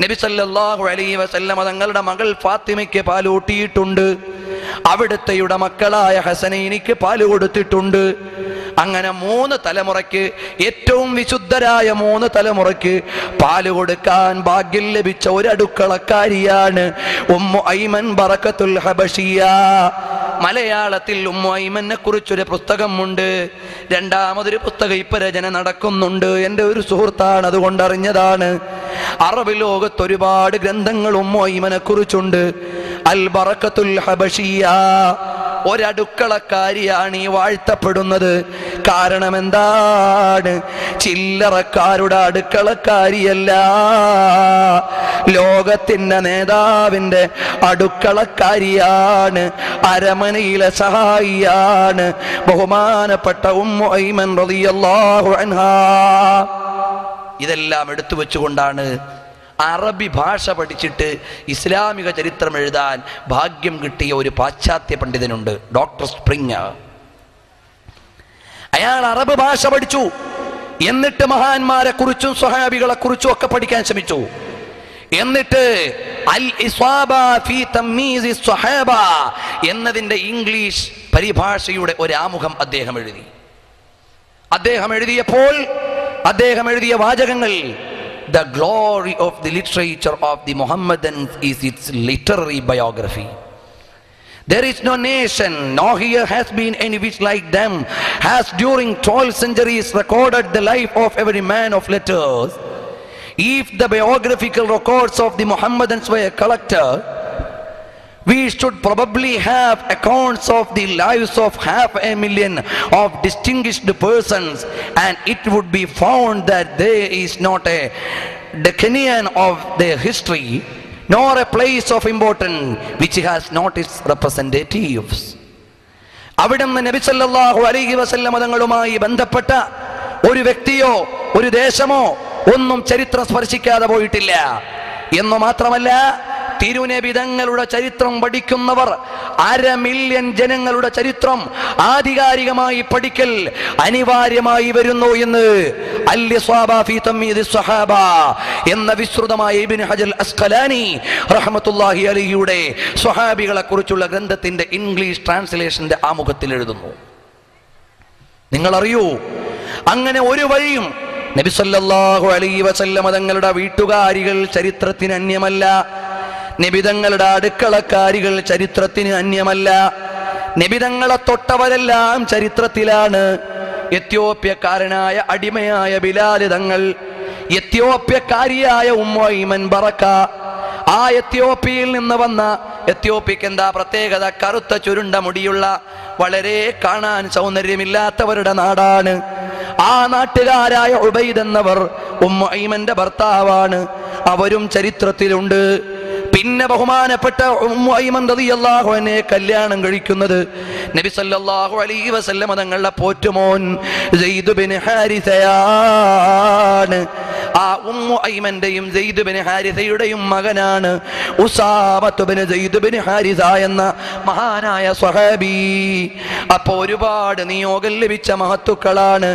നബി സല്ലല്ലാഹു അലൈഹി വസല്ലം തങ്ങളുടെ മകൾ ഫാത്തിമയ്ക്ക് പാലൂട്ടിയിട്ടുണ്ട്. അവിടുത്തെയുടെ മക്കളായ ഹസനൈനിക്ക് പാല് കൊടുത്തിട്ടുണ്ട്. അങ്ങനെ 3 തലമുറയ്ക്ക്, ഏറ്റവും വിശുദ്ധരായ 3 തലമുറയ്ക്ക് പാല് കൊടുക്കാൻ ഭാഗ്യം ലഭിച്ച ഒരു അടുക്കളക്കാരിയാണ് ഉമ്മു ഐമൻ ബറക്കത്തുൽ ഹബശിയ. മലയാളത്തിൽ ഉമ്മു ഐമനെ കുറിച്ചൊരു പുസ്തകമുണ്ട്. 2ാമതൊരു പുസ്തകം ഇപ്പൊ രചന നടക്കുന്നുണ്ട്. എൻ്റെ ഒരു സുഹൃത്താണ്, അതുകൊണ്ടറിഞ്ഞതാണ്. അറബ് ലോകത്ത് ഒരുപാട് ഗ്രന്ഥങ്ങൾ ഉമ്മു ഐമനെ കുറിച്ചുണ്ട്. അൽ ബറക്കത്തുൽ ഹബശിയ, ഒരടുക്കളക്കാരിയാണ് ഈ വാഴ്ത്തപ്പെടുന്നത്. കാരണം എന്താണ്? ചില്ലറക്കാരുടെ അടുക്കളക്കാരിയല്ല, ലോകത്തിന്റെ നേതാവിന്റെ അടുക്കളക്കാരിയാണ്, അരമനയിലെ സഹായിയാണ് ബഹുമാനപ്പെട്ട ഉമ്മു ഐമൻ റളിയല്ലാഹു അൻഹാ. ഇതെല്ലാം എടുത്തു വെച്ചുകൊണ്ടാണ് അറബി ഭാഷ പഠിച്ചിട്ട് ഇസ്ലാമിക ചരിത്രം എഴുതാൻ ഭാഗ്യം കിട്ടിയ ഒരു പാശ്ചാത്യ പണ്ഡിതനുണ്ട്, ഡോക്ടർ സ്പ്രിങ്ങർ. അയാൾ അറബ് ഭാഷ പഠിച്ചു, എന്നിട്ട് മഹാന്മാരെ കുറിച്ചും സ്വഹാബികളെ കുറിച്ചും ഒക്കെ പഠിക്കാൻ ശ്രമിച്ചു. എന്നിട്ട് അൽ ഇസ്വാബ ഫീ തമീസ് സ്വഹാബ എന്നതിന്റെ ഇംഗ്ലീഷ് പരിഭാഷയുടെ ഒരു ആമുഖം അദ്ദേഹം എഴുതി. അദ്ദേഹം എഴുതിയപ്പോൾ അദ്ദേഹം എഴുതിയ വാചകങ്ങൾ, The glory of the literature of the Mohammedans is its literary biography. There is no nation, nor here has been any which like them has during 12 centuries recorded the life of every man of letters. If the biographical records of the Mohammedans were collected, we should probably have accounts of the lives of 500,000 of distinguished persons, and it would be found that there is not a decanion of their history, nor a place of importance which has not its representatives. അവിടുന്ന് നബി സല്ലല്ലാഹു അലൈഹി വസല്ലം തങ്ങളുമായി ബന്ധപ്പെട്ട ഒരു വ്യക്തിയോ ഒരു ദേശമോ ഒന്നും ചരിത്രം സ്പർശിക്കാതെ പോയിട്ടില്ല എന്നു മാത്രമല്ല, തിരുനബി തങ്ങളുടെ ചരിത്രം പഠിക്കുന്നവർ 500,000 ജനങ്ങളുടെ ചരിത്രം ആധികാരികമായി പഠിക്കൽ അനിവാര്യമായി വരുന്നു എന്ന് അൽ ഇസ്വാബ ഫീ തമീദ് സ്വഹാബ എന്ന വിസ്തൃതമായ ഇബ്നു ഹജർ അസ്ഖലാനി റഹ്മത്തുള്ളാഹി അലൈഹിയുടെ സ്വഹാബികളെ കുറിച്ചുള്ള ഗ്രന്ഥത്തിന്റെ ഇംഗ്ലീഷ് ട്രാൻസ്ലേഷന്റെ ആമുഖത്തിൽ എഴുതുന്നു. നിങ്ങൾ അറിയൂ, അങ്ങനെ ഒരു വഴിയും നബി സല്ലല്ലാഹു അലൈഹി വസല്ലം തങ്ങളുടെ വീട്ടുകാരികൾ ചരിത്രത്തിന് അന്യമല്ല, നബിതങ്ങളുടെ അടുക്കളക്കാരികൾ ചരിത്രത്തിന് അന്യമല്ല, നബിതങ്ങളെ തൊട്ടവരെല്ലാം ചരിത്രത്തിലാണ്. എത്യോപ്യക്കാരനായ അടിമയായ ബിലാൽ തങ്ങൾ, എത്യോപ്യക്കാരിയായ ഉമ്മു ഐമൻ ബറക്ക, ആ എത്യോപ്യയിൽ നിന്ന് വന്ന, എത്യോപ്യക്ക് എന്താ പ്രത്യേകത, കറുത്ത ചുരുണ്ട മുടിയുള്ള വളരെ കാണാൻ സൗന്ദര്യമില്ലാത്തവരുടെ നാടാണ്. ആ നാട്ടുകാരായ ഉബൈദ് എന്നവർ ഉമ്മു ഐമന്റെ ഭർത്താവാണ്, അവരും ചരിത്രത്തിലുണ്ട്. പിന്നെ ബഹുമാനപ്പെട്ട ഉമ്മു ഐമൻ റളിയല്ലാഹു അൻഹയെ കല്യാണം കഴിക്കുന്നത് നബി സല്ലല്ലാഹു അലൈഹി വസല്ലം തങ്ങളുടെ പോറ്റുമോൻ സെയ്ദ് ബിൻ ഹാരിസയാണ്. ആ ഉമ്മു ഐമന്റെയും സെയ്ദ് ബിൻ ഹാരിസയുടെയും മകനാണ് ഉസാമത്ത് ബിൻ സെയ്ദ് ബിൻ ഹാരിസ എന്ന മഹാനായ സ്വഹാബി. അപ്പൊ ഒരുപാട് നിയോഗം ലഭിച്ച മഹത്തുക്കളാണ്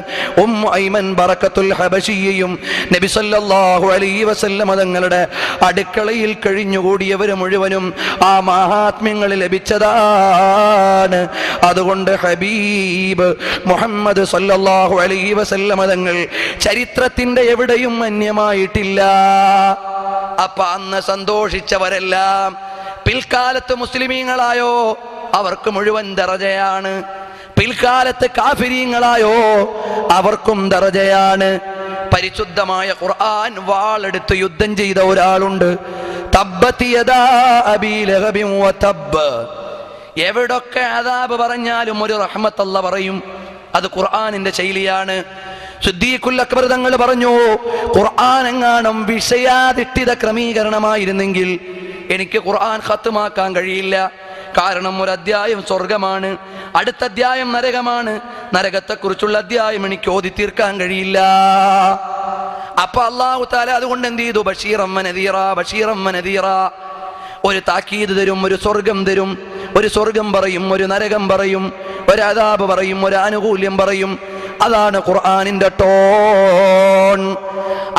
ഉമ്മു ഐമൻ ബറക്കത്തുൽ ഹബശിയയും നബി സല്ലല്ലാഹു അലൈഹി വസല്ലം തങ്ങളുടെ അടുക്കളയിൽ കഴിഞ്ഞുകൂടിയവർ മുഴുവനും ആ മഹാത്മ്യങ്ങൾ ലഭിച്ചതാണ്. അതുകൊണ്ട് ഹബീബ് മുഹമ്മദ് സല്ലല്ലാഹു അലൈഹി വസല്ലം തങ്ങൾ ചരിത്രത്തിന്റെ എവിടെയും അന്യമായിട്ടില്ല. അപ്പൊ അന്ന് സന്തോഷിച്ചവരെല്ലാം പിൽക്കാലത്ത് മുസ്ലിമീങ്ങളായോ അവർക്ക് മുഴുവൻ ദറജയാണ്, പിൽക്കാലത്ത് കാഫിരീങ്ങളായോ അവർക്കും ദറജയാണ്. പരിശുദ്ധമായ ഖുർആൻ വാളെടുത്ത് യുദ്ധം ചെയ്ത ഒരാളുണ്ട്, തബ്ബത് യദാ അബീ ലഹബിൻ വതബ്ബ്. എവിടൊക്കെ അദാബ് പറഞ്ഞാലും ഒരു റഹ്മത്ത് അല്ലാഹ് പറയും. അത് ഖുർആനിന്റെ ശൈലിയാണ്. സിദ്ദീഖുൽ അക്ബർ തങ്ങൾ പറഞ്ഞു, ഖുർആൻ എങ്ങാനും വിഷയാധിഷ്ഠിത ക്രമീകരണമായിരുന്നെങ്കിൽ എനിക്ക് ഖുർആൻ ഖത്മാക്കാൻ കഴിയില്ല. കാരണം ഒരു അധ്യായം സ്വർഗമാണ്, അടുത്ത അധ്യായം നരകമാണ്, നരകത്തെക്കുറിച്ചുള്ള അധ്യായം എനിക്ക് ഓതി തീർക്കാൻ കഴിയില്ല. അപ്പൊ അല്ലാഹു തആല അതുകൊണ്ട് എന്ത് ചെയ്തു, ബഷീറൻ വനദീറ, ബഷീറൻ വനദീറ, ഒരു താക്കീത് തരും, ഒരു സ്വർഗം തരും. ഒരു സ്വർഗം പറയും, ഒരു നരകം പറയും, ഒരു അദാബ് പറയും, ഒരു ആനുകൂല്യം പറയും. അതാണ് ഖുർആനിന്റെ ടോൺ.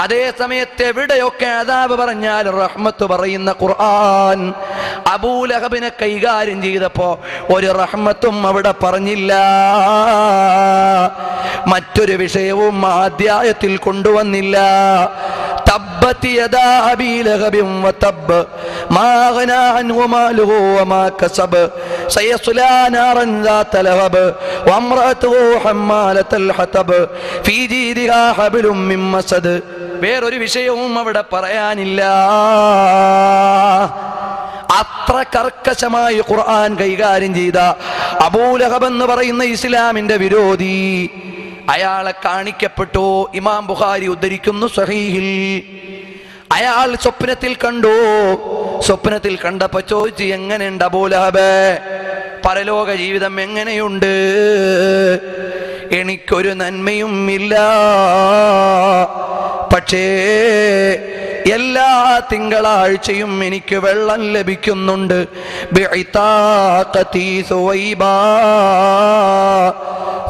അതേ സമയത്ത് എവിടെയൊക്കെ അദാബ് പറഞ്ഞാൽ റഹ്മത്ത് പറയുന്ന ഖുർആൻ അബൂലഹബിനെ കൈകാര്യം ചെയ്തപ്പോ ഒരു റഹ്മത്തും അവിടെ പറഞ്ഞില്ല. മറ്റൊരു വിഷയവും അധ്യായത്തിൽ കൊണ്ടുവന്നില്ല. തബ്ബത് യദാ അബീ ലഹബിൻ വതബ്ബ് മാ ഗനാ അൻഹു മാലുഹു വമാ കസബ് സയസ്ലാ നാറൻ ദാത ലഹബ് വംറഅതുഹു ഹമ്മാലത്തൽ ഹതബ് ഫീ ജീദിഹാ ഹബ്ലും മിൻ മസദ്. വേറൊരു വിഷയവും അവിടെ പറയാനില്ല. അത്ര കർക്കശമായി ഖുർആൻ കൈകാര്യം ചെയ്ത അബൂലഹബ് എന്ന് പറയുന്ന ഇസ്ലാമിന്റെ വിരോധി, അയാളെ കാണിക്കപ്പെട്ടു. ഇമാം ബുഖാരി ഉദ്ധരിക്കുന്നു സ്വഹീഹിൽ. അയാൾ സ്വപ്നത്തിൽ കണ്ടു. സ്വപ്നത്തിൽ കണ്ടപ്പോ ചോദിച്ചു, എങ്ങനെയുണ്ട് അബൂലഹബ്, പരലോക ജീവിതം എങ്ങനെയുണ്ട്? എനിക്കൊരു നന്മയും ഇല്ല, പക്ഷേ എല്ലാ തിങ്കളാഴ്ചയും എനിക്ക് വെള്ളം ലഭിക്കുന്നുണ്ട്. ബിഇതാഖതി സുവൈബ,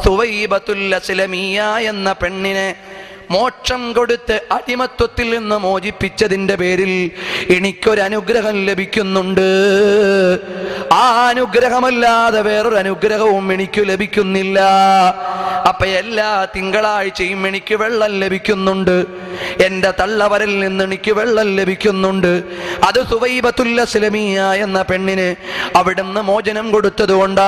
സുവൈബത്തുൽ അസ്ലമിയ എന്ന പെണ്ണിനെ മോക്ഷം കൊടുത്ത് അടിമത്വത്തിൽ നിന്ന് മോചിപ്പിച്ചതിന്റെ പേരിൽ എനിക്കൊരനുഗ്രഹം ലഭിക്കുന്നുണ്ട്. ആ അനുഗ്രഹമല്ലാതെ വേറൊരു അനുഗ്രഹവും എനിക്ക് ലഭിക്കുന്നില്ല. അപ്പൊ എല്ലാ തിങ്കളാഴ്ചയും എനിക്ക് വെള്ളം ലഭിക്കുന്നുണ്ട്. എന്റെ തള്ളവരിൽ നിന്ന് എനിക്ക് വെള്ളം ലഭിക്കുന്നുണ്ട്. അത് സുവൈബത്തുൽ അസ്ലമിയ എന്ന പെണ്ണിന് അവിടുന്ന് മോചനം കൊടുത്തത് കൊണ്ടാണ്.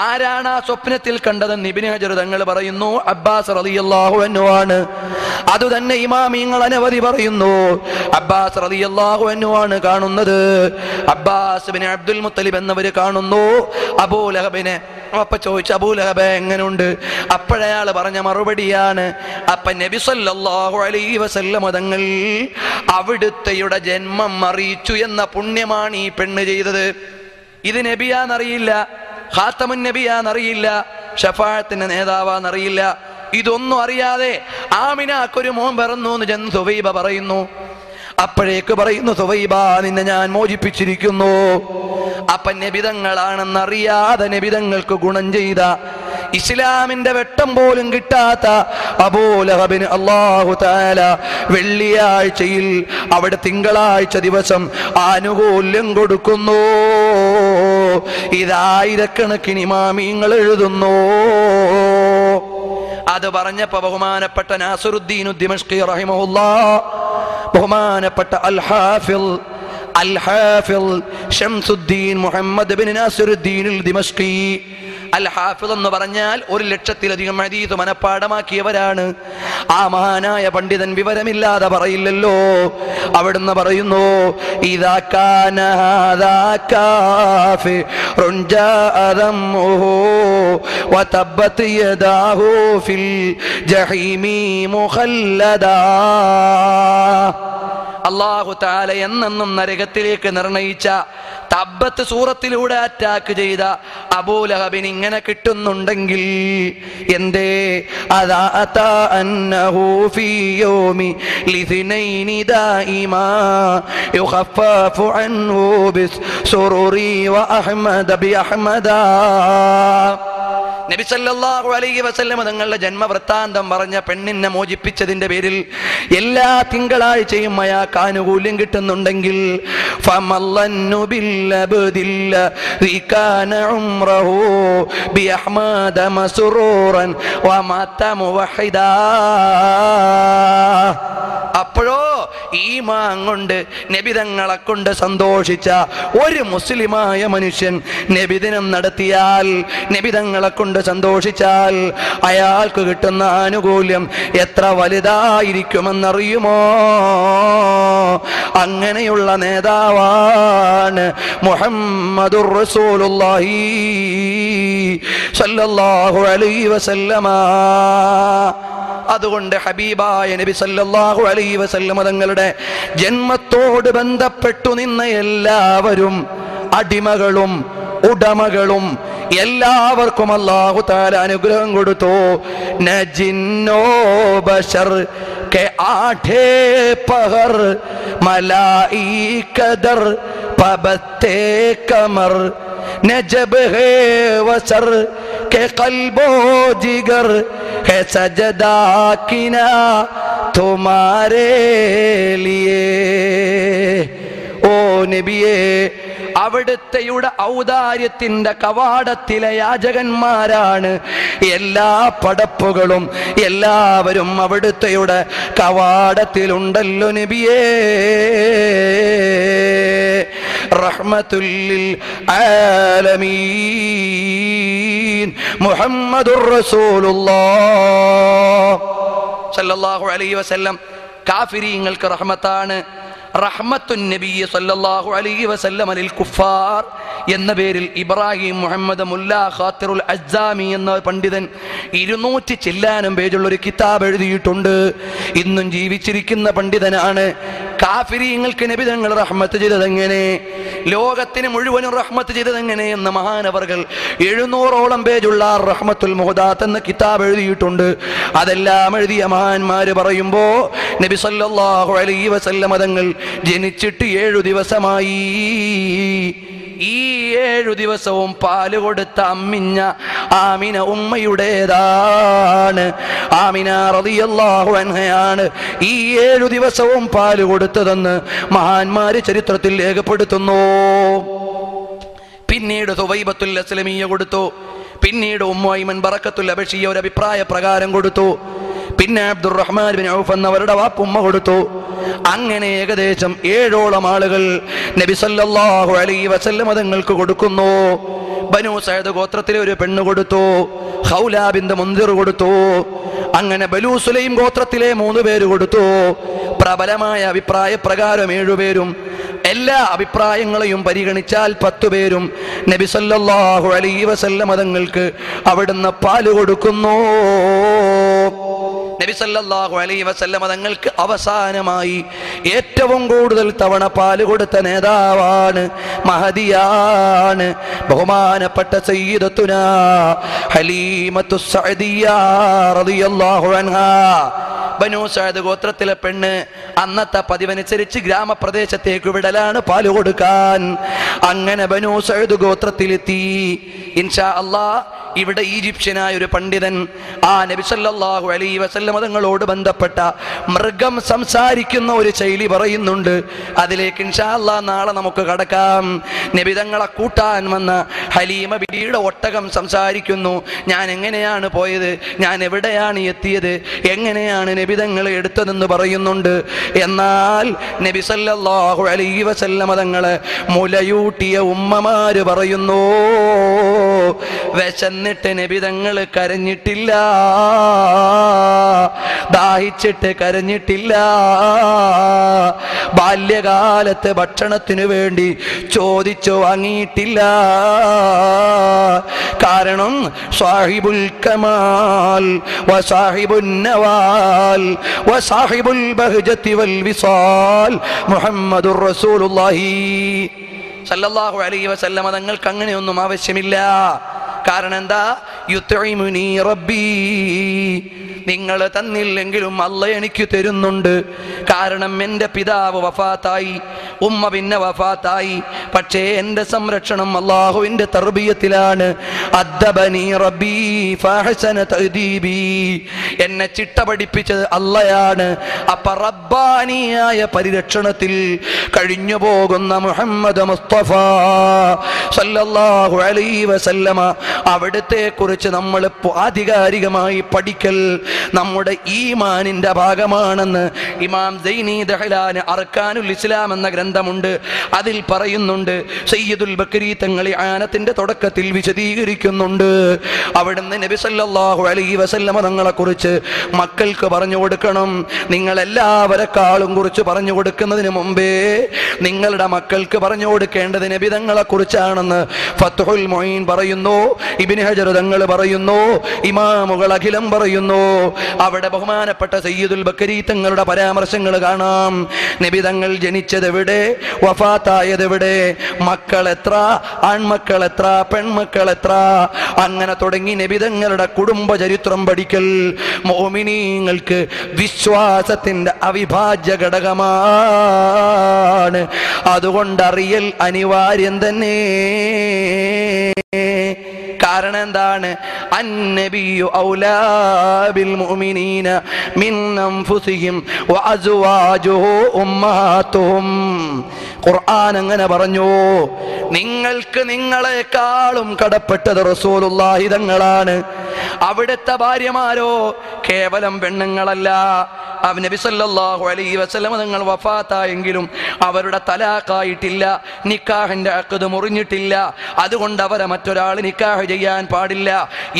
ആരാണ് ആ സ്വപ്നത്തിൽ കണ്ടതെന്ന് ഇബ്നു ഹജർ തങ്ങൾ പറയുന്നു, അബ്ബാസ് റളിയല്ലാഹു അൻഹു ആണ്. അതുതന്നെ ഇമാമിങ്ങൾ അനവധി പറയുന്നു. അബ്ബാസ് റളിയല്ലാഹു അൻഹു ആണ് കാണുന്നത്. അബ്ബാസ് ബിൻ അബ്ദുൽ മുത്തലിബ് എന്നവര് കാണുന്നു അബൂലഹബിനെ. അപ്പ ചോദിച്ചു, അബൂലഹബ് എങ്ങനെയുണ്ട്? അപ്പോഴയാൾ പറഞ്ഞ മറുപടിയാണ്, അപ്പ നബി സല്ലല്ലാഹു അലൈഹി വസല്ലം തങ്ങൾ അവിടുത്തെയുടെ ജന്മം അറിയിച്ചു എന്ന പുണ്യമാണ് ഈ പെണ്ണ് ചെയ്തത്. ഇത് നബിയാന്നറിയില്ല, ഖാത്തമുൻ നബിയാന്നറിയില്ല, ഷഫാഅത്തിന്റെ നേതാവാന്നറിയില്ല. ഇതൊന്നും അറിയാതെ ആമിനാക്കൊരു മോൻ പിറന്നു എന്ന് ചെന്ന് സുവൈബ പറയുന്നു. അപ്പോഴേക്ക് പറയുന്നു, സുവൈബ നിന്നെ ഞാൻ മോചിപ്പിച്ചിരിക്കുന്നു. അപ്പൊ നബിതങ്ങളാണെന്നറിയാതെ നബിതങ്ങൾക്ക് ഗുണം ചെയ്ത, ഇസ്ലാമിന്റെ വെട്ടം പോലും കിട്ടാത്ത അബൂലഹബിന് അല്ലാഹു തആല വെള്ളിയാഴ്ചയിൽ അവിടെ തിങ്കളാഴ്ച ദിവസം ആനുകൂല്യം കൊടുക്കുന്നു. ഇതായിരക്കണക്കിന് ഇമാമിങ്ങൾ എഴുതുന്നു. അത് പറഞ്ഞപ്പോ ബഹുമാനപ്പെട്ട നാസിറുദ്ദീൻ ദിമഷ്കി റഹിമഹുല്ലാഹ്, ബഹുമാനപ്പെട്ട അൽ ഹാഫിൾ ശംസുദ്ദീൻ മുഹമ്മദ് ബിൻ നാസിറുദ്ദീൻ ദിമഷ്കി. അൽ ഹാഫിൾ എന്ന് പറഞ്ഞാൽ 1,00,000-ലധികം ഹദീസ് മനപ്പാഠമാക്കിയവരാണ്. ആ മഹാനായ പണ്ഡിതൻ വിവരമില്ലാതെ പറയില്ലല്ലോ. അവിടുന്ന് പറയുന്നു, ഇദാ കാന ഹാദാ കാഫിറുൻ ജാഅദമുഹു വതബ്ബത് യദാഹു ഫിൽ ജഹീമി മുഖല്ലദാ. അല്ലാഹു തആല എന്നെന്നും നരകത്തിലേക്ക് നിർണയിച്ച, തബ്ബത്ത് സൂറത്തിലൂടെ അറ്റാക്ക് ചെയ്ത അബൂലഹബിന് ഇങ്ങനെ കിട്ടുന്നുണ്ടെങ്കിൽ എന്തേ? അദാ അതാ അന്നഹു ഫീ യൗമി ലിഥനൈനി ദായിമാ യുഖഫഫു അൻഹു ബിസുറുരി വഅഹ്മദ ബിഅഹ്മദാ. നബി സല്ലല്ലാഹു അലൈഹി വസല്ലം തങ്ങളുടെ ജന്മവൃത്താന്തം പറഞ്ഞ പെണ്ണിനെ മോചിപ്പിച്ചതിന്റെ പേരിൽ എല്ലാ തിങ്കളാഴ്ചയും അയാൾക്ക് ആനുകൂല്യം കിട്ടുന്നുണ്ടെങ്കിൽ ഫമല്ലന്നു ബില്ലബദില്ലദി കാന ഉംറഹു ബിഅഹ്മദ മസ്റൂറൻ വമത മുവഹിദാ. അപ്പോഴോ ഈമാൻ കൊണ്ട് നബിതങ്ങളെ കൊണ്ട് സന്തോഷിച്ച ഒരു മുസ്ലിമായ മനുഷ്യൻ നബിദിനം നടത്തിയാൽ, നബിതങ്ങളെ കൊണ്ട് സന്തോഷിച്ചാൽ അയാൾക്ക് കിട്ടുന്ന ആനുകൂല്യം എത്ര വലുതായിരിക്കുമെന്നറിയുമോ? അങ്ങനെയുള്ള നേതാവാണ് മുഹമ്മദുർ റസൂലുള്ളാഹി സ്വല്ലല്ലാഹു അലൈഹി വസല്ലമ. അതുകൊണ്ട് ഹബീബായ നബി സല്ലല്ലാഹു അലൈഹി വസല്ലം തങ്ങളുടെ ജന്മത്തോട് ബന്ധപ്പെട്ടു നിന്ന എല്ലാവരും, അടിമകളും ഉടമകളും എല്ലാവർക്കും അല്ലാഹു തആല അനുഗ്രഹം കൊടുത്തു. നജിന്നോ ബശർ के आठे पहर मलाई कदर पबते कमर न जब है वसर के कल्बो जिगर है सजदा किना तुम्हारे लिए. ओ नबिये, അവിടുത്തെയുടെ ഔദാര്യത്തിന്റെ കവാടത്തിലെ യാചകന്മാരാണ് എല്ലാ പടപ്പുകളും. എല്ലാവരും അവിടുത്തെയുടെ കവാടത്തിലുണ്ടല്ലോ നബിയേ. റഹ്മത്തുൽ ലിൽ ആലമീൻ മുഹമ്മദുർ റസൂലുള്ളാഹ് സല്ലല്ലാഹു അലൈഹി വസല്ലം കാഫിരീങ്ങൾക്ക് റഹ്മത്താണ്. റഹ്മത്തുൻ നബി സല്ലല്ലാഹു അലൈഹി വസല്ലം ലിൽ കുഫാർ. എന്ന പേരിൽ ഇബ്രാഹിം മുഹമ്മദ് മുല്ലാ ഖാത്തിറുൽ അസ്സാമി എന്ന പണ്ഡിതൻ 200 ചില്ലാനം പേജുള്ള ഒരു കിതാബ് എഴുതിയിട്ടുണ്ട്. ഇന്നും ജീവിച്ചിരിക്കുന്ന പണ്ഡിതനാണ്. കാഫിരീങ്ങൾക്ക് നബി തങ്ങൾ റഹ്മത്ത് ചെയ്തതെങ്ങനെ, ലോകത്തിന് മുഴുവനും റഹ്മത്ത് ചെയ്തതെങ്ങനെ എന്ന മഹാനവർകൾ 700ഓളം പേജുള്ള റഹ്മത്തുൽ മുഹദാത്ത് എന്ന കിതാബ് എഴുതിയിട്ടുണ്ട്. അതെല്ലാം എഴുതിയ മഹാന്മാര് പറയുമ്പോ നബി സല്ലല്ലാഹു അലൈഹി വസല്ലം തങ്ങൾ ജനിച്ചിട്ട് 7 ദിവസമായി. ഈ 7 ദിവസവും പാല് കൊടുത്ത അമ്മിഞ്ഞ ആമിന ഉമ്മയുടേതാണ്. ആമിന റളിയല്ലാഹു അൻഹയാണ് ഈ 7 ദിവസവും പാല് കൊടുത്തതെന്ന് മഹാന്മാര് ചരിത്രത്തിൽ രേഖപ്പെടുത്തുന്നു. പിന്നീട് സുവൈബത്തുൽ അസ്ലമിയ കൊടുത്തു. പിന്നീട് ഉമ്മു ഐമൻ ബറക്കത്തുൽ അബശിയ ഒരു അഭിപ്രായ പ്രകാരം കൊടുത്തു. പിന്നെ അബ്ദുറഹ്മാൻ ബിൻ ഔഫ് എന്നവരുടെ വാപ്പുമ്മ കൊടുത്തു. അങ്ങനെ ഏകദേശം 7ഓളം ആളുകൾ നബി സല്ലല്ലാഹു അലൈഹി വസല്ലം തങ്ങൾക്ക് കൊടുക്കുന്നു. ബനൂ സഅദ് ഗോത്രത്തിലെ ഒരു പെണ്ണ് കൊടുത്തു. ഖൗല ബിൻത് മുൻദിർ കൊടുത്തു. അങ്ങനെ ബനൂ സുലൈം ഗോത്രത്തിലെ 3 പേര് കൊടുത്തു. പ്രബലമായ അഭിപ്രായ പ്രകാരം 7 പേരും, എല്ലാ അഭിപ്രായങ്ങളെയും പരിഗണിച്ചാൽ 10 പേരും നബി സല്ലല്ലാഹു അലൈഹി വസല്ലം തങ്ങൾക്ക് അവിടുന്ന് പാല് കൊടുക്കുന്നു. നബി സല്ലല്ലാഹു അലൈഹി വസല്ലം തങ്ങൾക്ക് അവസാനമായി ഏറ്റവും കൂടുതൽ തവണ പാല് കൊടുത്ത നേതാവാണ്, മഹദിയാണ്, ബഹുമാനപ്പെട്ട സയ്യിദത്തുനാ ഹലീമത്തു സഅദിയ്യ റളിയല്ലാഹു അൻഹാ. ബനൂ സഅദ് ഗോത്രത്തിലെ പെണ്ണ് അന്നത്തെ പതിവനുസരിച്ച് ഗ്രാമപ്രദേശത്തേക്ക് വിടലാണ് പാല് കൊടുക്കാൻ. അങ്ങനെ ബനൂ സഅദ് ഗോത്രത്തിലെത്തി. ഇൻഷാ അല്ലാഹ് ഇവിടെ ഈജിപ്ഷ്യനായ ഒരു പണ്ഡിതൻ ആ നബി സല്ലല്ലാഹു അലൈഹി വസല്ലം തങ്ങളോട് ബന്ധപ്പെട്ട മൃഗം സംസാരിക്കുന്ന ഒരു ശൈലി പറയുന്നുണ്ട്. അതിലേക്ക് ഇൻഷാ അല്ലാഹ് നാളെ നമുക്ക് കടക്കാം. നബി തങ്ങളെ കൂട്ടാൻ വന്ന ഹലീമ ബിബിയുടെ ഒട്ടകം സംസാരിക്കുന്നു. ഞാൻ എങ്ങനെയാണ് പോയത്, ഞാൻ എവിടെയാണ് എത്തിയത്, എങ്ങനെയാണ് നബി തങ്ങളെ എടുത്തതെന്ന് പറയുന്നുണ്ട്. എന്നാൽ നബി സല്ലല്ലാഹു അലൈഹി വസല്ലം തങ്ങളെ മുലയൂട്ടിയ ഉമ്മമാര് പറയുന്നു, വിശന്നിട്ട് നബി തങ്ങൾ കരഞ്ഞിട്ടില്ല, ദാഹിച്ചിട്ട് കരഞ്ഞിട്ടില്ല, ബാല്യകാലത്ത് ഭക്ഷണത്തിനു വേണ്ടി ചോദിച്ചു വാങ്ങിയിട്ടില്ല. കാരണം സാഹിബുൽ കമാൽ വസാഹിബുൻ നവാൽ വസാഹിബുൽ ബഹ്ജത്തി വൽ വിസാൽ മുഹമ്മദുർ റസൂലുള്ളാഹി സല്ലല്ലാഹു അലൈഹി വസല്ലം തങ്ങൾക്ക് അങ്ങനെയൊന്നും ആവശ്യമില്ല. കാരണം എന്താ? യുത്ഇമുനി റബ്ബി, നിങ്ങൾ തന്നില്ലെങ്കിലും അല്ല എനിക്ക് തരുന്നുണ്ട്. കാരണം എൻ്റെ പിതാവ് വഫാത്തായി, ഉമ്മ പിന്നെ വഫാത്തായി. പക്ഷേ എൻ്റെ സംരക്ഷണം അല്ലാഹുവിൻ്റെ തർബിയത്തിലാണ്. അദ്ദബനി റബ്ബി ഫഹസന തഅദീബി, എന്നെ ചിട്ട പഠിപ്പിച്ചത് അല്ലയാണ്. അപ്പൊ റബ്ബാനിയായ പരിരക്ഷണത്തിൽ കഴിഞ്ഞു പോകുന്ന മുഹമ്മദ് മുസ്തഫ സല്ലല്ലാഹു അലൈഹി വസല്ലമ അവിടുത്തെ കുറിച്ച് നമ്മൾ ആധികാരികമായി പഠിക്കൽ നമ്മുടെ ഈമാനിന്റെ ഭാഗമാണെന്ന് ഇമാം സൈനി ദഹ്ലാന് അർക്കാനുൽ ഇസ്ലാം എന്ന ഗ്രന്ഥമുണ്ട്. അതിൽ പറയുന്നുണ്ട്. സയ്യിദുൽ ബക്കരി തങ്ങൾ ആനത്തിന്റെ തുടക്കത്തിൽ വിശദീകരിക്കുന്നുണ്ട്. അവിടുന്ന് നബി സല്ലല്ലാഹു അലൈഹി വസല്ലമ തങ്ങളെ കുറിച്ച് മക്കൾക്ക് പറഞ്ഞു കൊടുക്കണം. നിങ്ങൾ എല്ലാവരെക്കാളും കുറിച്ച് പറഞ്ഞു കൊടുക്കുന്നതിന് മുമ്പേ നിങ്ങളുടെ മക്കൾക്ക് പറഞ്ഞു കൊടുക്കേണ്ടത് നബി തങ്ങളെ കുറിച്ചാണെന്ന് ഫത്ഹുൽ മുഈൻ പറയുന്നു. ഇബ്നു ഹജർ തങ്ങൾ പറയുന്നു. ഇമാമുകൾ അഖിലം പറയുന്നു. അവിടെ ബഹുമാനപ്പെട്ട സയ്യിദുൽ ബക്കരി തങ്ങളുടെ പരാമർശങ്ങൾ കാണാം. നബി തങ്ങൾ ജനിച്ചത് എവിടെ, വഫാത്തായത് എവിടെ, മക്കൾ എത്ര, ആൺമക്കൾ എത്ര, പെൺമക്കൾ എത്ര, അങ്ങനെ തുടങ്ങി നബി തങ്ങളുടെ കുടുംബ ചരിത്രം പഠിക്കൽ മുഅ്മിനീങ്ങൾക്ക് വിശ്വാസത്തിന്റെ അവിഭാജ്യ ഘടകമാണ്. അതുകൊണ്ട് അറിയൽ അനിവാര്യം തന്നെ. കാരണം എന്താണ്? അന്നബിയു ഔലാ ബിൽ മുഅ്മിനീന മിൻ അൻഫുസിഹിം വഅസ്വാജുഹു ഉമ്മഹാതുഹും. ഖുർആൻ അങ്ങനെ പറഞ്ഞു. നിങ്ങൾക്ക് നിങ്ങളെക്കാളും കടപ്പെട്ടത് റസൂലുള്ളാഹി തങ്ങളാണ്. അവിടുത്തെ ഭാര്യമാരോ കേവലം പെണ്ണുങ്ങളല്ല, നബി സല്ലല്ലാഹു അലൈഹി വസല്ലം തങ്ങൾ വഫാത്തായെങ്കിലും അവരുടെ തലാഖായിട്ടില്ല, നിക്കാഹിന്റെ അഖ്ദ് മുറിഞ്ഞിട്ടില്ല. അതുകൊണ്ട് അവരെ മറ്റൊരാൾ നിക്കാഹ് ചെയ്യാൻ പാടില്ല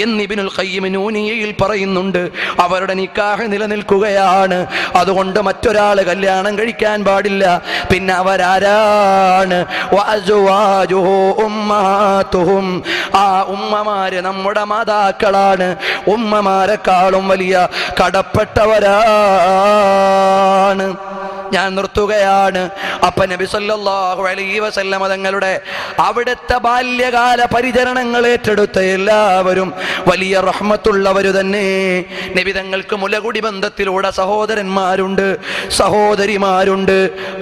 എന്ന് ഇബ്നുൽ ഖയ്യിം നൂനിയയിൽ പറയുന്നുണ്ട്. അവരുടെ നിക്കാഹ് നിലനിൽക്കുകയാണ്. അതുകൊണ്ട് മറ്റൊരാൾ കല്യാണം കഴിക്കാൻ പാടില്ല. പിന്നെ അവരാരാണ്? വഅസ്വാജുഹു ഉമ്മഹാതുഹും, ആ ഉമ്മമാര് നമ്മുടെ മാതാക്കളാണ്. ഉമ്മമാരെക്കാളും വലിയ കടപ്പെട്ടവരാണ്. ഞാൻ നിർത്തുകയാണ്. അപ്പൊ നബി സല്ലല്ലാഹു അലൈഹി വസല്ലം തങ്ങളുടെ അവിടുത്തെ ബാല്യകാല പരിചരണങ്ങൾ ഏറ്റെടുത്ത എല്ലാവരും വലിയ റഹ്മത്തുള്ളവര് തന്നെ. നബി തങ്ങൾക്ക് മുലകുടി ബന്ധത്തിലൂടെ സഹോദരന്മാരുണ്ട്, സഹോദരിമാരുണ്ട്.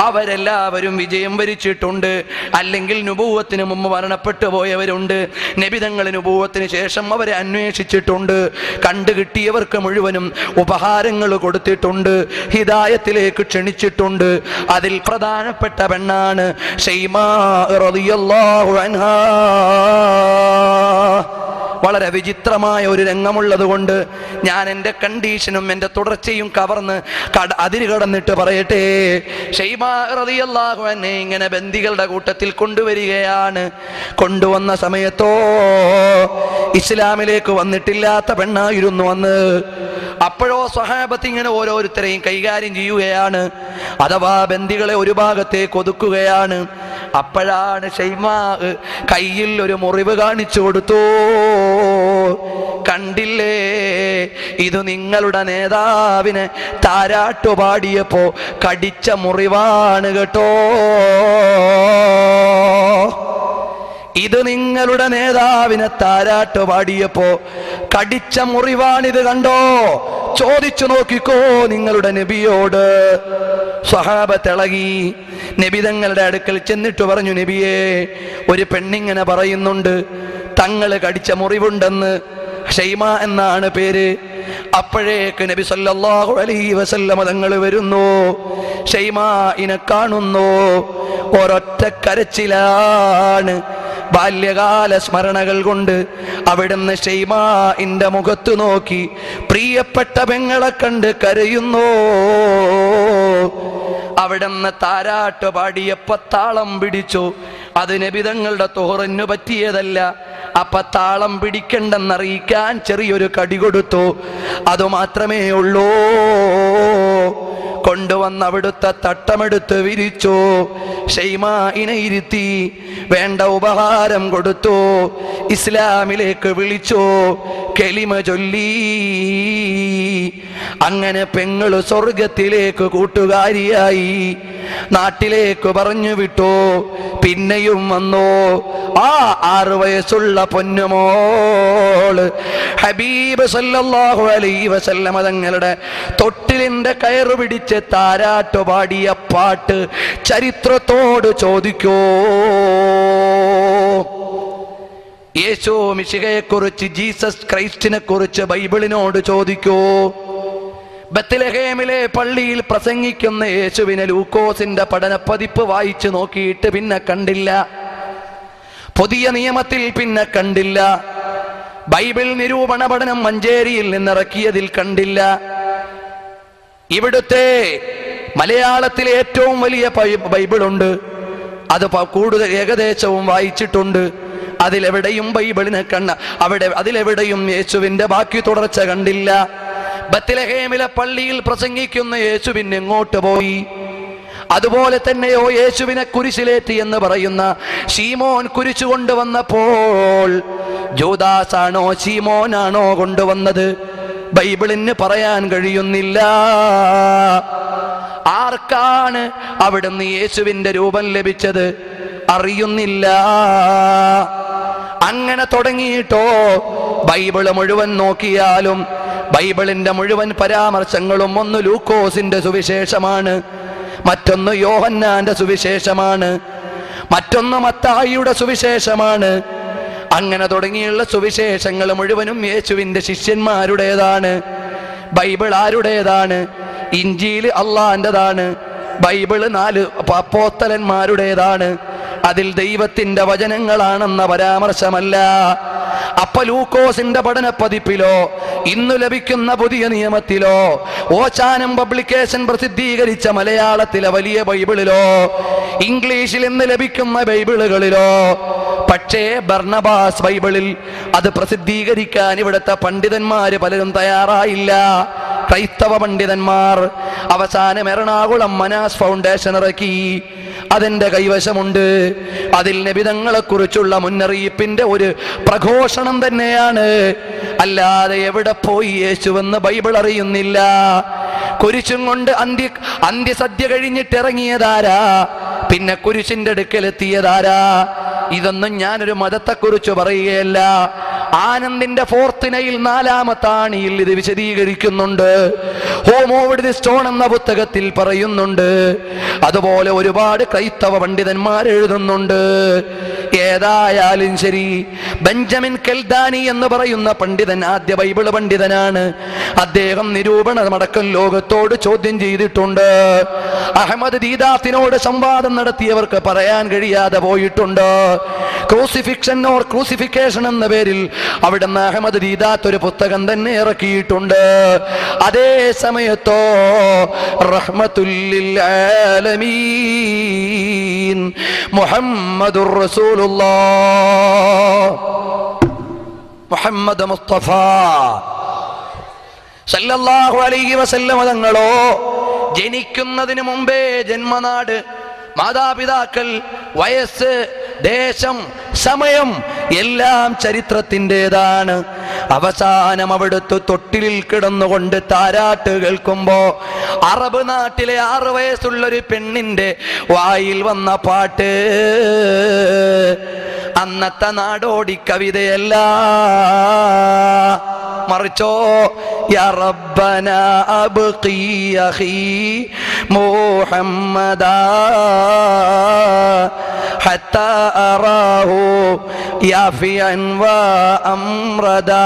അവരെല്ലാവരും വിജയം വരിച്ചിട്ടുണ്ട്. അല്ലെങ്കിൽ നുബൂവത്തിന് മുമ്പ് മരണപ്പെട്ടു പോയവരുണ്ട്. നബി തങ്ങൾ നുബൂവത്തിന് ശേഷം അവരെ അന്വേഷിച്ചിട്ടുണ്ട്. കണ്ടുകിട്ടിയവർക്ക് മുഴുവനും ഉപഹാരങ്ങൾ കൊടുത്തിട്ടുണ്ട്, ഹിദായത്തിലേക്ക് ക്ഷണിച്ചിട്ടുണ്ട്. അതിൽ പ്രധാനപ്പെട്ട പെണ്ണാണ് ശൈമാ റളിയല്ലാഹു അൻഹാ. വളരെ വിചിത്രമായ ഒരു രംഗമുള്ളത് കൊണ്ട് ഞാൻ എൻ്റെ കണ്ടീഷനും എൻ്റെ തുടർച്ചയും കവർന്ന് അതിര് കടന്നിട്ട് പറയട്ടെ. ശൈമാ റളിയല്ലാഹു അൻഹ ഇങ്ങനെ ബന്ദികളുടെ കൂട്ടത്തിൽ കൊണ്ടുവരികയാണ്. കൊണ്ടുവന്ന സമയത്തോ ഇസ്ലാമിലേക്ക് വന്നിട്ടില്ലാത്ത പെണ്ണായിരുന്നു അന്ന്. അപ്പോഴോ സ്വഹാബത്ത് ഇങ്ങനെ ഓരോരുത്തരെയും കൈകാര്യം ചെയ്യുകയാണ്, അഥവാ ബന്ദികളെ ഒരു ഭാഗത്തേക്ക് ഒതുക്കുകയാണ്. അപ്പോഴാണ് ശൈമാ കയ്യിൽ ഒരു മുറിവ് കാണിച്ചു കൊടുത്തു. കണ്ടില്ലേ, ഇത് നിങ്ങളുടെ നേതാവിനെ താരാട്ടുപാടിയപ്പോ കടിച്ച മുറിവാണ് കേട്ടോ. ഇത് നിങ്ങളുടെ നേതാവിനെ താരാട്ട് പാടിയപ്പോ കടിച്ച മുറിവാണിത്, കണ്ടോ? ചോദിച്ചു നോക്കിക്കോ നിങ്ങളുടെ നബിയോട്. സ്വഹാബത്ത് ഇളകി. നബി തങ്ങളുടെ അടുക്കൽ ചെന്നിട്ട് പറഞ്ഞു, നബിയേ, ഒരു പെണ്ണിങ്ങനെ പറയുന്നുണ്ട് തങ്ങള് കടിച്ച മുറിവുണ്ടെന്ന്. ഷൈമ എന്നാണ് പേര്. അപ്പോഴേക്ക് നബി സല്ലല്ലാഹു അലൈഹി വസല്ലം തങ്ങൾ വരുന്നു. ഷൈമാഇനെ കാണുന്നു. ഒരൊറ്റ കരച്ചിലാണ്. ബാല്യകാല സ്മരണകൾ കൊണ്ട് അവിടുന്ന് ഷൈമാഇന്റെ മുഖത്ത് നോക്കി പ്രിയപ്പെട്ട പെങ്ങളെ കണ്ട് കരയുന്നു. അവിടുന്ന് താരാട്ട് പാടിയപ്പോ താളം പിടിച്ചു. അത് നബി തങ്ങളുടെ തുഹറിന് പറ്റിയതല്ല. അപ്പൊ താളം പിടിക്കണ്ടെന്നറിയിക്കാൻ ചെറിയൊരു കടി കൊടുത്തു. അതുമാത്രമേ ഉള്ളൂ. കൊണ്ടുവന്ന് അവിടുത്തെ തട്ടമെടുത്ത് വിരിച്ചു. ഷൈമാഇനെ ഇരുത്തി വേണ്ട ഉപഹാരം കൊടുത്തു. ഇസ്ലാമിലേക്ക് വിളിച്ചു. കലിമ ചൊല്ലി. അങ്ങനെ പെങ്ങള് സ്വർഗത്തിലേക്ക് കൂട്ടുകാരിയായി. നാട്ടിലേക്ക് പറഞ്ഞു വിട്ടു. പിന്നെയും വന്നു. ആ 6 വയസ്സുള്ള പൊന്നുമോള് ഹബീബ് സല്ലല്ലാഹു അലൈഹി വസല്ലം തങ്ങളുടെ തൊട്ടിലിന്റെ കയറ് പിടിച്ച് താരാട്ട് പാടിയ പാട്ട് ചരിത്രത്തോട് ചോദിക്കോ. യേശു മിശിഹയെ കുറിച്ച്, ജീസസ് ക്രൈസ്റ്റിനെ കുറിച്ച് ബൈബിളിനോട് ചോദിക്കൂ. ബത്ലഹേമിലെ പള്ളിയിൽ പ്രസംഗിക്കുന്ന യേശുവിനെ ലൂക്കോസിന്റെ പഠനപ്പതിപ്പ് വായിച്ചു നോക്കിയിട്ട് പിന്നെ കണ്ടില്ല. പുതിയ നിയമത്തിൽ പിന്നെ കണ്ടില്ല. ബൈബിൾ നിരൂപണ പഠനം മഞ്ചേരിയിൽ നിന്നിറക്കിയതിൽ കണ്ടില്ല. ഇവിടുത്തെ മലയാളത്തിലെ ഏറ്റവും വലിയ ബൈബിളുണ്ട്. അത് കൂടുതൽ ഏകദേശവും വായിച്ചിട്ടുണ്ട്. അതിലെവിടെയും ബൈബിളിനെ അതിലെവിടെയും യേശുവിന്റെ ബാക്കി തുടർച്ച കണ്ടില്ല. ബത്ലഹേമിലെ പള്ളിയിൽ പ്രസംഗിക്കുന്ന യേശുവിൻ എങ്ങോട്ട് പോയി? അതുപോലെ തന്നെയോ യേശുവിനെ കുരിശിലേറ്റി എന്ന് പറയുന്ന ശീമോൻ കുരിശു കൊണ്ടുവന്നപ്പോൾ ജൂദാസാണോ ശീമോനാണോ കൊണ്ടുവന്നത്? ബൈബിളിന് പറയാൻ കഴിയുന്നില്ല. ആർക്കാണ് അവിടുന്ന് യേശുവിന്റെ രൂപം ലഭിച്ചത് അറിയുന്നില്ല. അങ്ങനെ തുടങ്ങിയിട്ടോ ബൈബിള് മുഴുവൻ നോക്കിയാലും ബൈബിളിന്റെ മുഴുവൻ പരാമർശങ്ങളും ഒന്ന് ലൂക്കോസിന്റെ സുവിശേഷമാണ്, മറ്റൊന്ന് യോഹന്നാന്റെ സുവിശേഷമാണ്, മറ്റൊന്ന് മത്തായിയുടെ സുവിശേഷമാണ്. അങ്ങനെ തുടങ്ങിയുള്ള സുവിശേഷങ്ങൾ മുഴുവനും യേശുവിന്റെ ശിഷ്യന്മാരുടേതാണ്. ബൈബിൾ ആരുടേതാണ്? ഇഞ്ചീൽ അള്ളാന്റേതാണ്. ബൈബിള് 4 അപ്പോസ്തലന്മാരുടേതാണ്. അതിൽ ദൈവത്തിന്റെ വചനങ്ങളാണെന്ന പരാമർശമല്ല. അപ്പൊ ലൂക്കോസിന്റെ പഠന പതിപ്പിലോ ഇന്നു ലഭിക്കുന്ന പുതിയ നിയമത്തിലോ ഓശാനം പബ്ലിക്കേഷൻ പ്രസിദ്ധീകരിച്ച മലയാളത്തിലെ വലിയ ബൈബിളിലോ ഇംഗ്ലീഷിൽ ഇന്ന് ലഭിക്കുന്ന ബൈബിളുകളിലോ, പക്ഷേ ബർണബാസ് ബൈബിളിൽ അത് പ്രസിദ്ധീകരിക്കാൻ ഇവിടുത്തെ പണ്ഡിതന്മാര് പലരും തയ്യാറായില്ല. ക്രൈസ്തവ പണ്ഡിതന്മാർ. അവസാനം എറണാകുളം മനാസ് ഫൗണ്ടേഷൻ ഇറക്കി. അതെന്റെ കൈവശമുണ്ട്. അതിൽ നബിതങ്ങളെ കുറിച്ചുള്ള മുന്നറിയിപ്പിന്റെ ഒരു പ്രഘോഷണം തന്നെയാണ്. അല്ലാതെ എവിടെ പോയി യേശുവെന്ന് ബൈബിൾ അറിയുന്നില്ല. കുരിശും കൊണ്ട് അന്ത്യസദ്യ കഴിഞ്ഞിട്ടിറങ്ങിയതാരാ? പിന്നെ കുരിശിന്റെ അടുക്കലെത്തിയതാരാ? ഇതൊന്നും ഞാനൊരു മതത്തെക്കുറിച്ച് പറയുകയല്ല. ആനന്ദിന്റെ ഫോർത്തിനയിൽ 4-ാമത്തെ ആണിയിൽ ഇത് വിശദീകരിക്കുന്നുണ്ട്. ഹോമോ വിത്ത് ദി സ്റ്റോൺ എന്ന പുസ്തകത്തിൽ പറയുന്നുണ്ട്. അതുപോലെ ഒരുപാട് ക്രൈസ്തവ പണ്ഡിതന്മാർ എഴുതുന്നുണ്ട്. ഏതായാലും ശരി, ബെഞ്ചമിൻ കെൽദാനി എന്ന് പറയുന്ന പണ്ഡിതൻ ആദ്യ ബൈബിള് പണ്ഡിതനാണ്. അദ്ദേഹം നിരൂപണമടക്കം ലോകത്തോട് ചോദ്യം ചെയ്തിട്ടുണ്ട്. അഹമ്മദ് ദീദാത്തിനോട് സംവാദം നടത്തിയവർക്ക് പറയാൻ കഴിയാതെ പോയിട്ടുണ്ട്. ക്രൂസിഫിക്ഷൻ ഓർ ക്രൂസിഫിക്കേഷൻ എന്ന പേരിൽ അവിടുന്ന് അഹമ്മദ് ദീദാത്ത് ഒരു പുസ്തകം തന്നെ ഇറക്കിയിട്ടുണ്ട്. അതേ സമയത്തോ റഹ്മത്തുൽ ലിൽ ആലമീൻ മുഹമ്മദുർ റസൂലുള്ളാഹ് മുഹമ്മദ് മുസ്തഫ സല്ലല്ലാഹു അലൈഹി വസല്ലം തങ്ങളോ ജനിക്കുന്നതിന് മുമ്പേ ജന്മനാട്, മാതാപിതാക്കൾ, വയസ്സ്, ദേശം, സമയം എല്ലാം ചരിത്രത്തിൻ്റെതാണ്. അവസാനം അവിടുത്തെ തൊട്ടിലിൽ കിടന്നുകൊണ്ട് താരാട്ട് കേൾക്കുമ്പോ അറബ് നാട്ടിലെ 6 വയസ്സുള്ളൊരു പെണ്ണിന്റെ വായിൽ വന്ന പാട്ട് അന്നത്തെ നാടോടി കവിതയല്ല, മറിച്ചോ യാ റബ്ബന അബ്ഖി അഖി മുഹമ്മദാ ഹത്താ അറാഹു യാഫിയൻ വഅംറദാ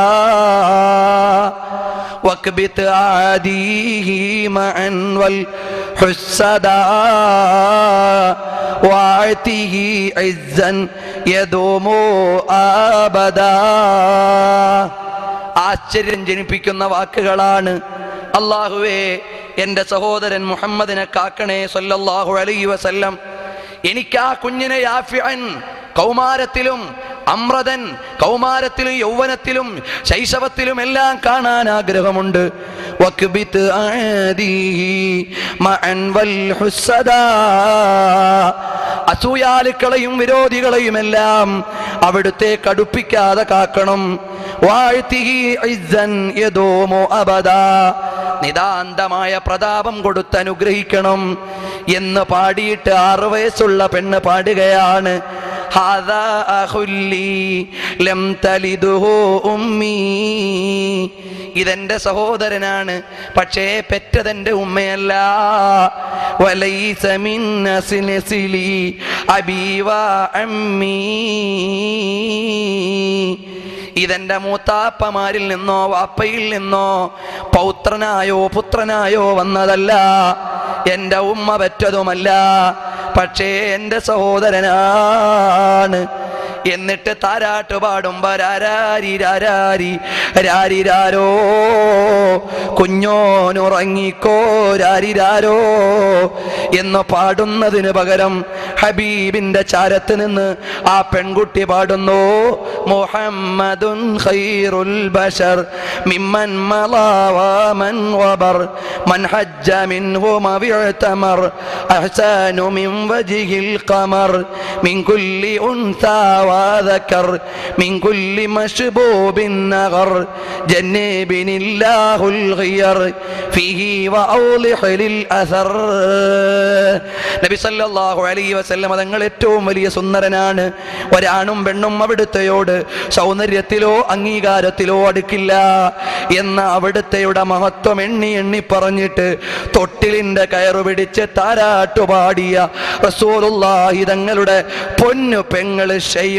വക്ബിത് ആദിഹി മഅൻ വൽ ഹുസ്സദാ വഅതിഹി ഇസ്സൻ യദൂമു അബദാ. ആശ്ചര്യം ജനിപ്പിക്കുന്ന വാക്കുകളാണ്. അല്ലാഹുവേ, എൻ്റെ സഹോദരൻ മുഹമ്മദിനെ കാക്കണേ സല്ലല്ലാഹു അലൈഹി വസല്ലം. എനിക്ക് ആ കുഞ്ഞിനെ യാഫിഅൻ, കൗമാരത്തിലും അമ്രതൻ, കൗമാരത്തിലും യൗവനത്തിലും ശൈശവത്തിലും എല്ലാം കാണാൻ ആഗ്രഹമുണ്ട്. വക്ബിത് ആദിഹി മഅൻ വൽ ഹുസ്സദാ, അസൂയാലുക്കളെയും വിരോധികളെയും എല്ലാം അവിടുത്തെ കടുപ്പിക്കാതെ കാക്കണം. വാഴ്ത്തിഹി ഇസ്സൻ യദൂമു അബദാ, നിതാന്തമായ പ്രതാപം കൊടുത്ത് അനുഗ്രഹിക്കണം എന്ന് പാടിയിട്ട് 6 വയസ്സുള്ള പെണ്ണ് പാടുകയാണ്. ഹാദാ അഖുല്ലി ലം തലിദുഹു ഉമ്മി, ഇതെന്റെ സഹോദരനാണ്, പക്ഷേ പെറ്റതെന്റെ ഉമ്മയല്ല. വലൈസ മിൻ നസ്ലി അബീ വ അമ്മീ, ഇതെന്റെ മൂത്താപ്പമാരിൽ നിന്നോ വാപ്പയിൽ നിന്നോ പൗത്രനായോ പുത്രനായോ വന്നതല്ല, എൻ്റെ ഉമ്മ പെറ്റതുമല്ല, പക്ഷേ എൻ്റെ സഹോദരനാണ്. എന്നിട്ട് താരാട്ട് പാടുമ്പോ രാരാരി രാരാരി രാരിരാരോ, കുഞ്ഞോനുറങ്ങിക്കോ രാരിരാരോ എന്ന് പാടുന്നതിന് പകരം ഹബീബിന്റെ ചാരത്ത് നിന്ന് ആ പെൺകുട്ടി പാടുന്നു, മുഹമ്മദുൻ ഖൈറുൽ ബശർ മിമ്മൻ മളാ വമൻ വബർ മൻ ഹജ്ജ മിൻഹു മവിഅതമർ അഹ്സനു മിൻ വജ്ഹിൽ ഖമർ മിൻ കുല്ലി ഉൻസാ وذكر من كل مشبوب نغر جنبن الله الغير فيه وأوضح للأثر. നബി സല്ലല്ലാഹു അലൈഹി വസല്ലം തങ്ങൾ ഏറ്റവും വലിയ സുന്ദരനാണ്. ഒരാണും പെണ്ണും അവിടുത്തെയോട് സൗന്ദര്യത്തിലോ അംഗീകാരത്തിലോ അടുക്കില്ല എന്ന അവിടുത്തെയുടെ മഹത്വം എണ്ണി എണ്ണി പറഞ്ഞിട്ട് തൊട്ടിലിന്റെ കയറു പിടിച്ച് താരാട്ടുപാടിയ റസൂലുള്ളാഹി തങ്ങളുടെ പൊന്നു പെങ്ങള് ശൈമാ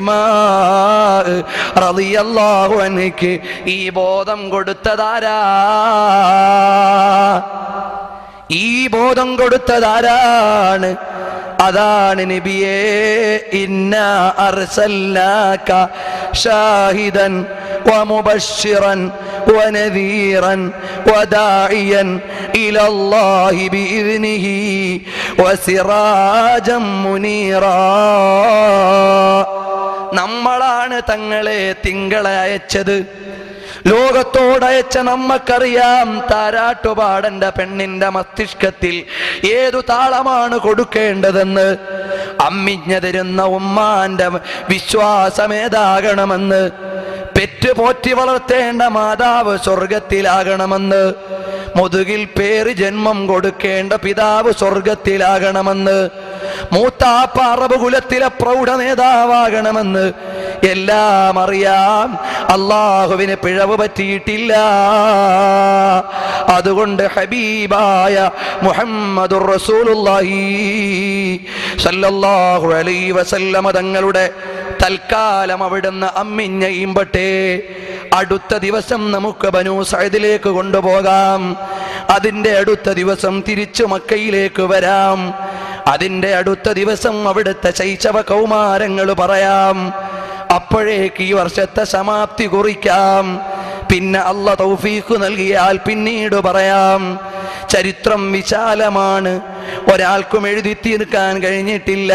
റളിയല്ലാഹു അൻഹയ്ക്ക് ഈ ബോധം കൊടുത്തതാരാ? ഈ ബോധം കൊടുത്തതാരാണ്? അതാണ് നബിയേ. ഇന്നാ അർസൽനാക ഷാഹിദൻ വമുബശ്ശിറൻ വനദീറൻ വദാഇയൻ ഇലല്ലാഹി ബിഇذനിഹി വസിറാജൻ മുനീറാ. നമ്മളാണ് തങ്ങളെ തിങ്കളെ അയച്ചത്. ലോകത്തോടയച്ച നമ്മക്കറിയാം താരാട്ടുപാടന്റെ പെണ്ണിന്റെ മസ്തിഷ്കത്തിൽ ഏതു താളമാണ് കൊടുക്കേണ്ടതെന്ന്. അമ്മിഞ്ഞ തരുന്ന ഉമ്മാന്റെ വിശ്വാസമേതാകണമെന്ന്, പെറ്റു പോറ്റി വളർത്തേണ്ട മാതാവ് സ്വർഗത്തിലാകണമെന്ന്, മുതുകിൽ പേര് ജന്മം കൊടുക്കേണ്ട പിതാവ് സ്വർഗത്തിലാകണമെന്ന്, മൂത്താപ്പ അറബ് കുലത്തിലെ പ്രൗഢ നേതാവാകണമെന്ന് എല്ലാം അറിയാം. അള്ളാഹുവിന് പിഴവ് പറ്റിയിട്ടില്ല. അതുകൊണ്ട് ഹബീബായ മുഹമ്മദുർ റസൂലുള്ളാഹി സല്ലല്ലാഹു അലൈഹി വസല്ലമ തങ്ങളുടെ തൽക്കാലം അവിടുന്ന് അമ്മിഞ്ഞ ഈമ്പട്ടെ. അടുത്ത ദിവസം നമുക്ക് ബനൂ സഅദിലേക്ക് കൊണ്ടുപോകാം. അതിന്റെ അടുത്ത ദിവസം തിരിച്ചു മക്കയിലേക്ക് വരാം. അതിന്റെ അടുത്ത ദിവസം അവിടുത്തെ ശൈശവ കൗമാരങ്ങൾ പറയാം. അപ്പോഴേക്ക് ഈ വർഷത്തെ സമാപ്തി കുറിക്കാം. പിന്നെ അല്ലാഹ് തൗഫീഖ് നൽകിയാൽ പിന്നീട് പറയാം. ചരിത്രം വിശാലമാണ്, ഒരാൾക്കും എഴുതി തീർക്കാൻ കഴിഞ്ഞിട്ടില്ല.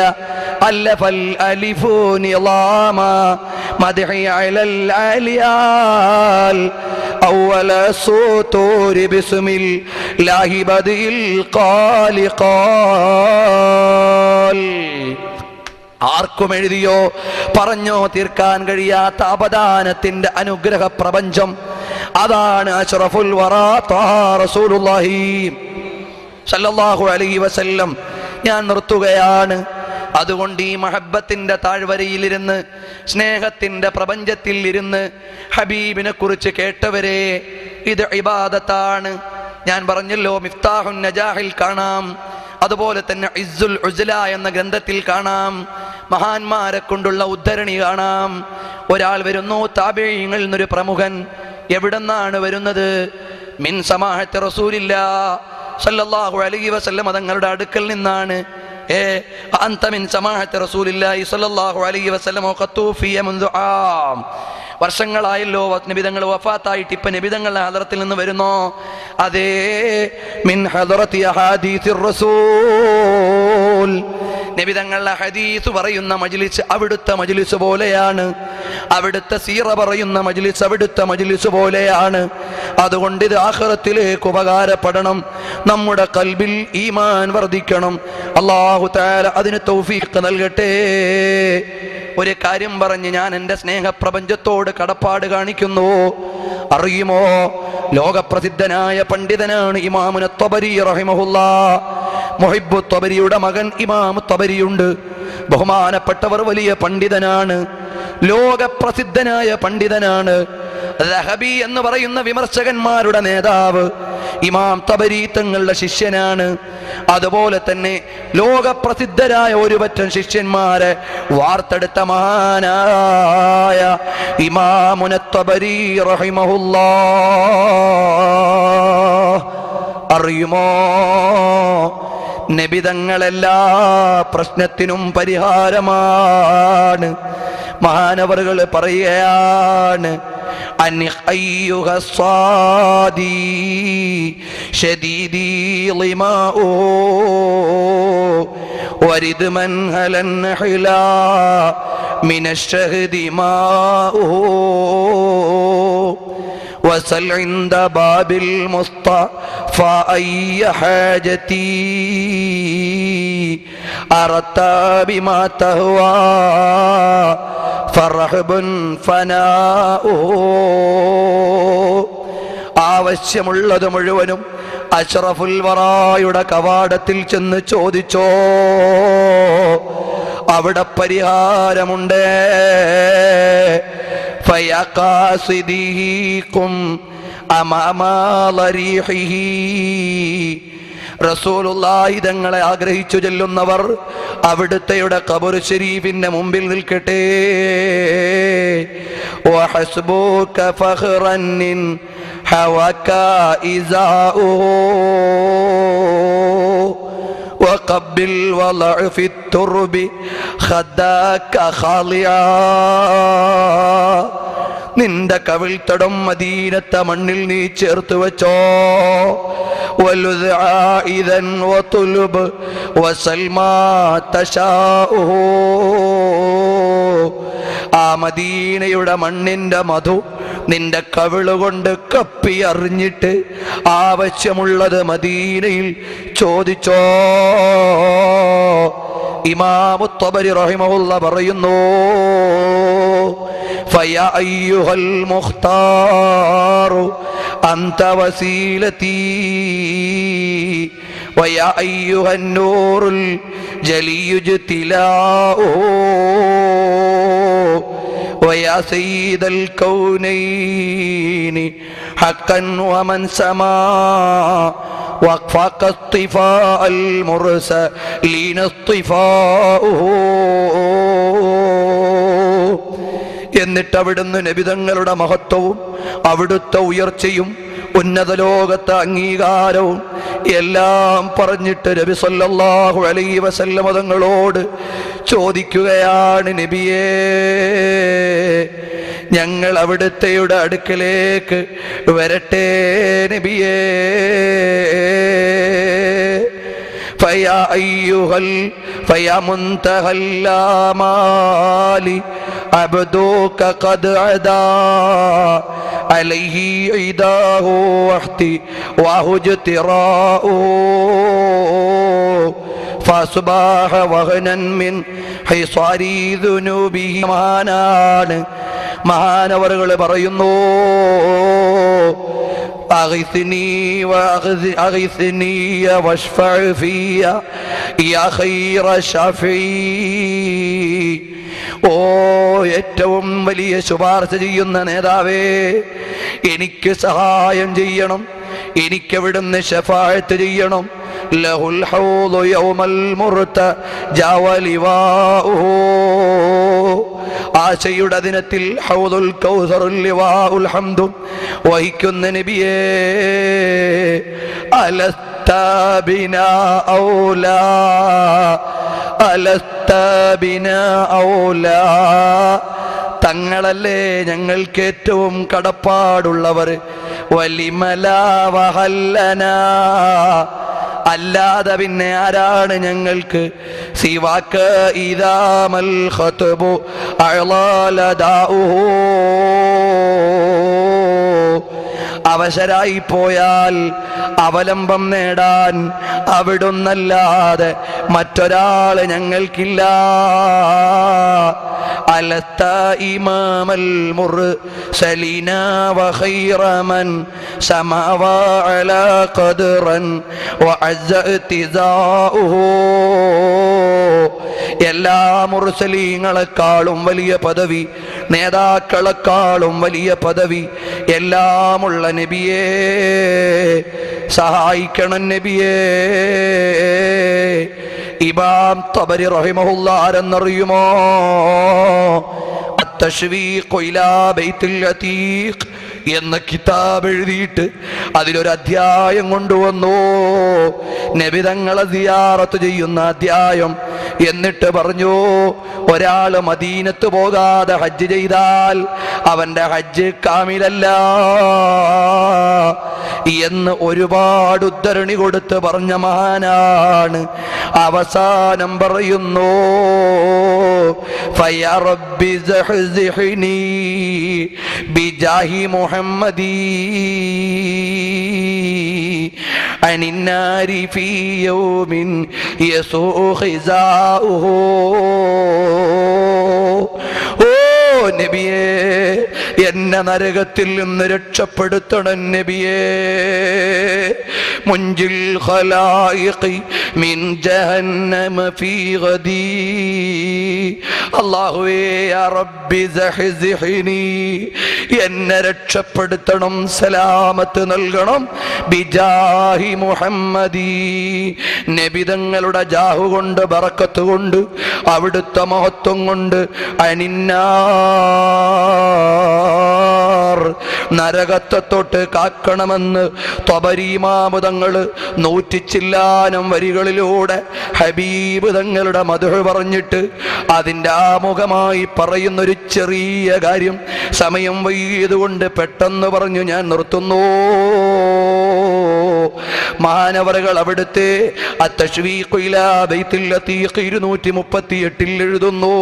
അല്ലഫൽ അലിഫു നിളാമ മദ്ഹി അലൽ അലിയാൽ അവല സൂതൂരി ബിസ്മില്ലാഹി ബദിൽ ഖാലിഖാൽ. ആർക്കും എഴുതിയോ പറഞ്ഞോ തീർക്കാൻ കഴിയാത്ത അപദാനത്തിന്റെ അനുഗ്രഹ പ്രപഞ്ചം. അതാണ് അഷ്റഫുൽ വറാ ത്വാഹ റസൂലുള്ളാഹി സല്ലല്ലാഹു അലൈഹി വസല്ലം. ഞാൻ നിർത്തുകയാണ്. അതുകൊണ്ട് ഈ മഹബ്ബത്തിന്റെ താഴ്വരയിലിരുന്ന്, സ്നേഹത്തിന്റെ പ്രപഞ്ചത്തിൽ ഇരുന്ന് ഹബീബിനെ കുറിച്ച് കേട്ടവരെ, ഇത് ഇബാദത്താണ്. ഞാൻ പറഞ്ഞല്ലോ, മിഫ്താഹുൻ നജാഹിൽ കാണാം, അതുപോലെ തന്നെ ഇസ്സുൽ ഉസ്ല എന്ന ഗ്രന്ഥത്തിൽ കാണാം, മഹാന്മാരെ കൊണ്ടുള്ള ഉദ്ധരണി കാണാം. ഒരാൾ വരുന്നു, താബിഈങ്ങളിൽ നിന്നൊരു പ്രമുഖൻ. എവിടെന്നാണ് വരുന്നത്? മിൻ സമാഹത്തി റസൂലില്ലാഹ് സല്ലല്ലാഹു അലൈഹി വസല്ലം തങ്ങളുടെ അടുക്കൽ നിന്നാണ്. അൻത മിൻ സമാഹത്തി റസൂലില്ലാഹി സല്ലല്ലാഹു അലൈഹി വസല്ലം ഖത്തൂഫിയ മുൻദു ആം. വർഷങ്ങളായല്ലോ നബിതങ്ങൾ വഫാത്തായിട്ട്. ഇപ്പൊ നബിതങ്ങളുടെ ഹദറത്തിൽ നിന്ന് വരുന്നോ? അതേ, മിൻ ഹദറത്തി അഹാദീസിർ റസൂൽ. നബിതങ്ങളുടെ ഹദീസ് പറയുന്ന മജ്ലിസ് അവിടുത്തെ മജ്ലിസ് പോലെയാണ്. അവിടുത്തെ സീറ പറയുന്ന മജ്ലിസ് അവിടുത്തെ മജ്ലിസ് പോലെയാണ്. അതുകൊണ്ട് ഇത് ആഖിറത്തിലേക്ക് ഉപകാരപ്പെടണം. നമ്മുടെ ഖൽബിൽ ഈമാൻ വർദ്ധിക്കണം. അല്ലാഹു തആല അതിന് തൗഫീഖ് നൽകട്ടെ. ഒരു കാര്യം പറഞ്ഞ് ഞാൻ എൻ്റെ സ്നേഹപ്രപഞ്ചത്തോട് കടപ്പാട് കാണിക്കുന്നു. അറിയുമോ, ലോകപ്രസിദ്ധനായ പണ്ഡിതനാണ് ഇമാമുന ത്വബരി റഹിമഹുല്ലാഹ്. മുഹിബ്ബു ത്വബരിയുടെ മകൻ ഇമാം ത്വബരിയുണ്ട്. ബഹുമാനപ്പെട്ടവർ വലിയ പണ്ഡിതനാണ്, ലോകപ്രസിദ്ധനായ പണ്ഡിതനാണ്. ദഹബി എന്ന് പറയുന്ന വിമർശകന്മാരുടെ നേതാവ് ഇമാം തബരി തങ്ങളുടെ ശിഷ്യനാണ്. അതുപോലെ തന്നെ ലോകപ്രസിദ്ധരായ ഒരുപറ്റം ശിഷ്യന്മാരെ വാർത്തെടുത്ത മഹാനായ ഇമാമുന ത്വബരി റഹിമഹുല്ലാഹ്. അറിയുമോ, നബിതങ്ങളെല്ലാ പ്രശ്നത്തിനും പരിഹാരമാണ്. മഹാനവറുകൾ പറയുകയാണ്, അൻഅയ്യുഹ സ്വാദി ശദീദി ളിമാഉ വരിദ് മൻ ഹലൻ ഹിലാ മിനശ്ശഹദി മാഉ وسل عند باب المصطفى أي حاجتي أردت بما تهوى فرحب فناؤه. ആവശ്യമുള്ളത് മുഴുവനും അഷ്റഫുൽ വറായുടെ കവാടത്തിൽ ചെന്ന് ചോദിച്ചോ, അവിടെ പരിഹാരമുണ്ട്. فيا قاصديكم أمام ضريحه റസൂലുള്ളാഹി തങ്ങളെ ആഗ്രഹിച്ചു ചെല്ലുന്നവർ അവിടുത്തെയുടെ ഖബർ ശരീഫിന്റെ മുമ്പിൽ നിൽക്കട്ടെ. വഹസ്ബുക ഫഖറൻ ഹവക ഇസാഉഹു وقبل وضع في الترب خداك خاليا. നിന്റെ കവിൾത്തടം മദീനത്തെ മണ്ണിൽ നീ ചേർത്ത് വെച്ചോ. വലുദ് ആയിദൻ വതുലുബ് വസൽമാ തശാഉഹു. ആ മദീനയുടെ മണ്ണിന്റെ മധു നിന്റെ കവിളുകൊണ്ട് കപ്പി അറിഞ്ഞിട്ട് ആവശ്യമുള്ളത് മദീനയിൽ ചോദിച്ചോ. ഇമാം തബരി റഹിമഹുല്ല പറയുന്നു, ഫയാ അയ്യുഹൽ മുഖ്താറു അൻത വസീലതി വയാ അയ്യുഹൻ നൂറുൽ ജലിയു ജ്തിലാഉ ويا سيد الكونين حقا ومن سما وفق اصطفاء المرسلين اصطفاؤه. എന്നിട്ട് അവിടുന്ന് നബിതങ്ങളുടെ മഹത്വവും അവിടുത്തെ ഉയർച്ചയും ഉന്നത ലോകത്തെ അംഗീകാരവും എല്ലാം പറഞ്ഞിട്ട് നബി സല്ലല്ലാഹു അലൈഹി വസല്ലം തങ്ങളോട് ചോദിക്കുകയാണ്, നബിയേ, ഞങ്ങൾ അവിടുത്തെയുടെ അടുക്കലേക്ക് വരട്ടെ നബിയേ. فيا أيها فيا منتهى الآمال عبدك قد عدا عليه عداه واجتراؤه فأصبح وهنا من حصار ذنوبه. മഹാനവറുകൾ പറയുന്നു, أغثني واشفع في يا خير شافعي. ഓ ഏറ്റവും വലിയ ശുപാർശ ചെയ്യുന്ന നേതാവേ, എനിക്ക് സഹായം ചെയ്യണം, എനിക്കവിടുന്ന് ശഫാഅത്ത് ചെയ്യണം. ലഹുൽ ഹൗദു യൗമൽ മുർതജാ വലിവാഉഹു. ആശയുടെ ദിനത്തിൽ ഹൗദുൽ കൗസറുൽ ലിവാഉൽ ഹംദു വഹിക്കുന്ന നബിയേ, അലസ്ത ബിനാ ഔലാ അലസ്ത ബിനാ ഔലാ. തങ്ങളല്ലേ ഞങ്ങൾക്ക് ഏറ്റവും കടപ്പാടുള്ളവർ. വലിമലാ വഹല്ലനാ, അല്ലാതെ പിന്നെ ആരാണ് ഞങ്ങൾക്ക്? സിവാക ഇദാമൽ ഖത്ബു അളലദാഉഹു. അവശരായി പോയാൽ അവലംബം നേടാൻ അവിടുന്നല്ലാതെ മറ്റൊരാൾ ഞങ്ങൾക്കില്ല. അലസ്ത ഇമാമൽ മുർസലീന വഖൈറ മൻ സമാവ അലാ ഖദ്റൻ വഅസ്സ ഇത്തിസാഉഹു. എല്ലാ മുർസലീങ്ങളെക്കാളും വലിയ പദവി, നേതാക്കളെക്കാളും വലിയ പദവി എല്ലാമുള്ള നബിയേ, സഹായിക്കണം നബിയേ. ഇമാം തബരി റഹിമഹുല്ലാഹ് ആരെന്നറിയുമോ? അത്തശ്വീഖ് ഇലാ ബൈത്തുൽ അതീഖ് എന്ന കിതാബ് എഴുതിയിട്ട് അതിലൊരു അധ്യായം കൊണ്ടുവന്നു, നബിതങ്ങളെ സിയാറത്ത് ചെയ്യുന്ന അധ്യായം. എന്നിട്ട് പറഞ്ഞു, ഒരാള് മദീനത്ത് പോകാതെ ഹജ്ജ് ചെയ്താൽ അവന്റെ ഹജ്ജ് കാമിലല്ല എന്ന് ഒരുപാട് ഉദ്ധരണി കൊടുത്ത് പറഞ്ഞ മഹാനാണ്. അവസാനം പറയുന്നു, ഫയാ റബ്ബി സഹ്സിഹ്നി ബിജാഹി മുഹമ്മദി അനിന്നാരി ഫീ യൗമിൻ യസൂഖു ഖിസാഉഹു. ഓ നബിയേ, എന്നെ നരകത്തിൽ നിന്ന് രക്ഷപ്പെടുത്തണം നബിയേ. മുൻജിൽ ഖലായിഖി മിൻ ജഹന്നമ ഫീ ഗദീ. അല്ലാഹുവേ യാ റബ്ബി സഹ്സിഹ്നി, എന്നെ രക്ഷപ്പെടുത്തണം, സലാമത്ത് നൽകണം. ബിജാഹി മുഹമ്മദി, നബിതങ്ങളുടെ ജാഹു കൊണ്ട്, ബറക്കത്ത് കൊണ്ട്, അവിടുത്തെ മഹത്വം കൊണ്ട്. അനിന്നാർ, നരകത്തെ തൊട്ട് കാക്കണമെന്ന് ത്വബരി ഇമാം തങ്ങൾ 100 വരികളിലൂടെ ഹബീബ് തങ്ങളുടെ മദ്ഹ് പറഞ്ഞിട്ട് അതിൻ്റെ ആമുഖമായി പറയുന്നൊരു ചെറിയ കാര്യം സമയം വൈകിയതുകൊണ്ട് പെട്ടെന്ന് പറഞ്ഞു ഞാൻ നിർത്തുന്നു. മഹാനവറുകൾ അവിടുത്തെ അത്തശ്വീഖ് ഇലാ ബൈത്തുൽ അതീഖ് 238 എഴുതുന്നു.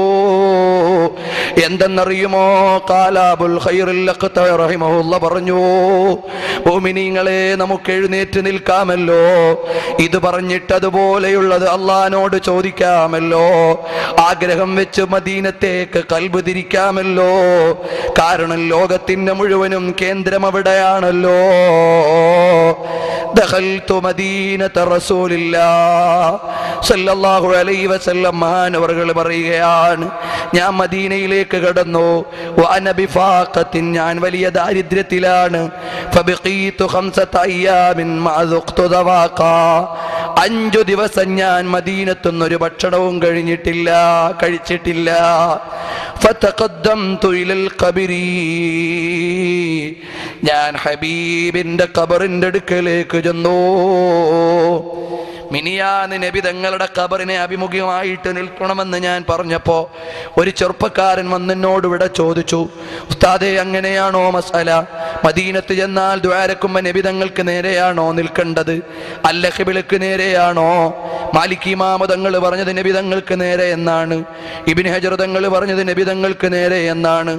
എന്തെന്നറിയുമോ? ഖാലാബുൽ ഖൈറുൽ അഖ്ത റഹിമഹുല്ലാഹ് പറഞ്ഞു, മുഅ്മിനീങ്ങളെ നമുക്ക് എഴുന്നേറ്റ് നിൽക്കാമല്ലോ, ഇത് പറഞ്ഞിട്ട് അതുപോലെയുള്ളത് അള്ളാഹിനോട് ചോദിക്കാമല്ലോ, ആഗ്രഹം വെച്ച് മദീനത്തേക്ക് കൽബ് തിരിക്കാമല്ലോ. കാരണം ലോകത്തിന്റെ മുഴുവനും കേന്ദ്രം അവിടെയാണല്ലോ. ദഖൽതു മദീനത റസൂലില്ലാഹ് സല്ലല്ലാഹു അലൈഹി വസല്ലം മഹാനവറുകൾ പറയുകയാണ്, ഞാൻ മദീനയിലേക്ക് കടന്നു. വഅന ബിഫാഖത്തിൻ, ഞാൻ വലിയ ദാരിദ്ര്യത്തിലാണ്. ഫബഖീതു 5 അയ്യാമിൻ മഅദുഖ്തു ദവാഖാ, 5 ദിവസം ഞാൻ മദീനത്തുനിന്ന് ഒരു ഭക്ഷണവും കഴിച്ചിട്ടില്ല. ഫതഖദ്ദംതു ഇലൽ ഖബരി, ഞാൻ ഹബീബിന്റെ ഖബറിന്റെ അടുക്കലേക്ക് ചെന്നു. മിനിയാന്ന് നബി തങ്ങളുടെ ഖബറിനെ അഭിമുഖമായിട്ട് നിൽക്കണമെന്ന് ഞാൻ പറഞ്ഞപ്പോ ഒരു ചെറുപ്പക്കാരൻ വന്നെന്നോട് ഇവിടെ ചോദിച്ചു, ഉസ്താദേ അങ്ങനെയാണോ മസല? മദീനത്ത് ചെന്നാൽ ദ്വാരക്കുമ്പോ നബി തങ്ങൾക്ക് നേരെയാണോ നിൽക്കേണ്ടത്, അല്ല ഖിബിലക്ക് നേരെയാണോ? മാലിക് ഇമാം തങ്ങൾ പറഞ്ഞത് നബി തങ്ങൾക്ക് നേരെ എന്നാണ്. ഇബ്നു ഹജർ തങ്ങൾ പറഞ്ഞത് നബി തങ്ങൾക്ക് നേരെ എന്നാണ്.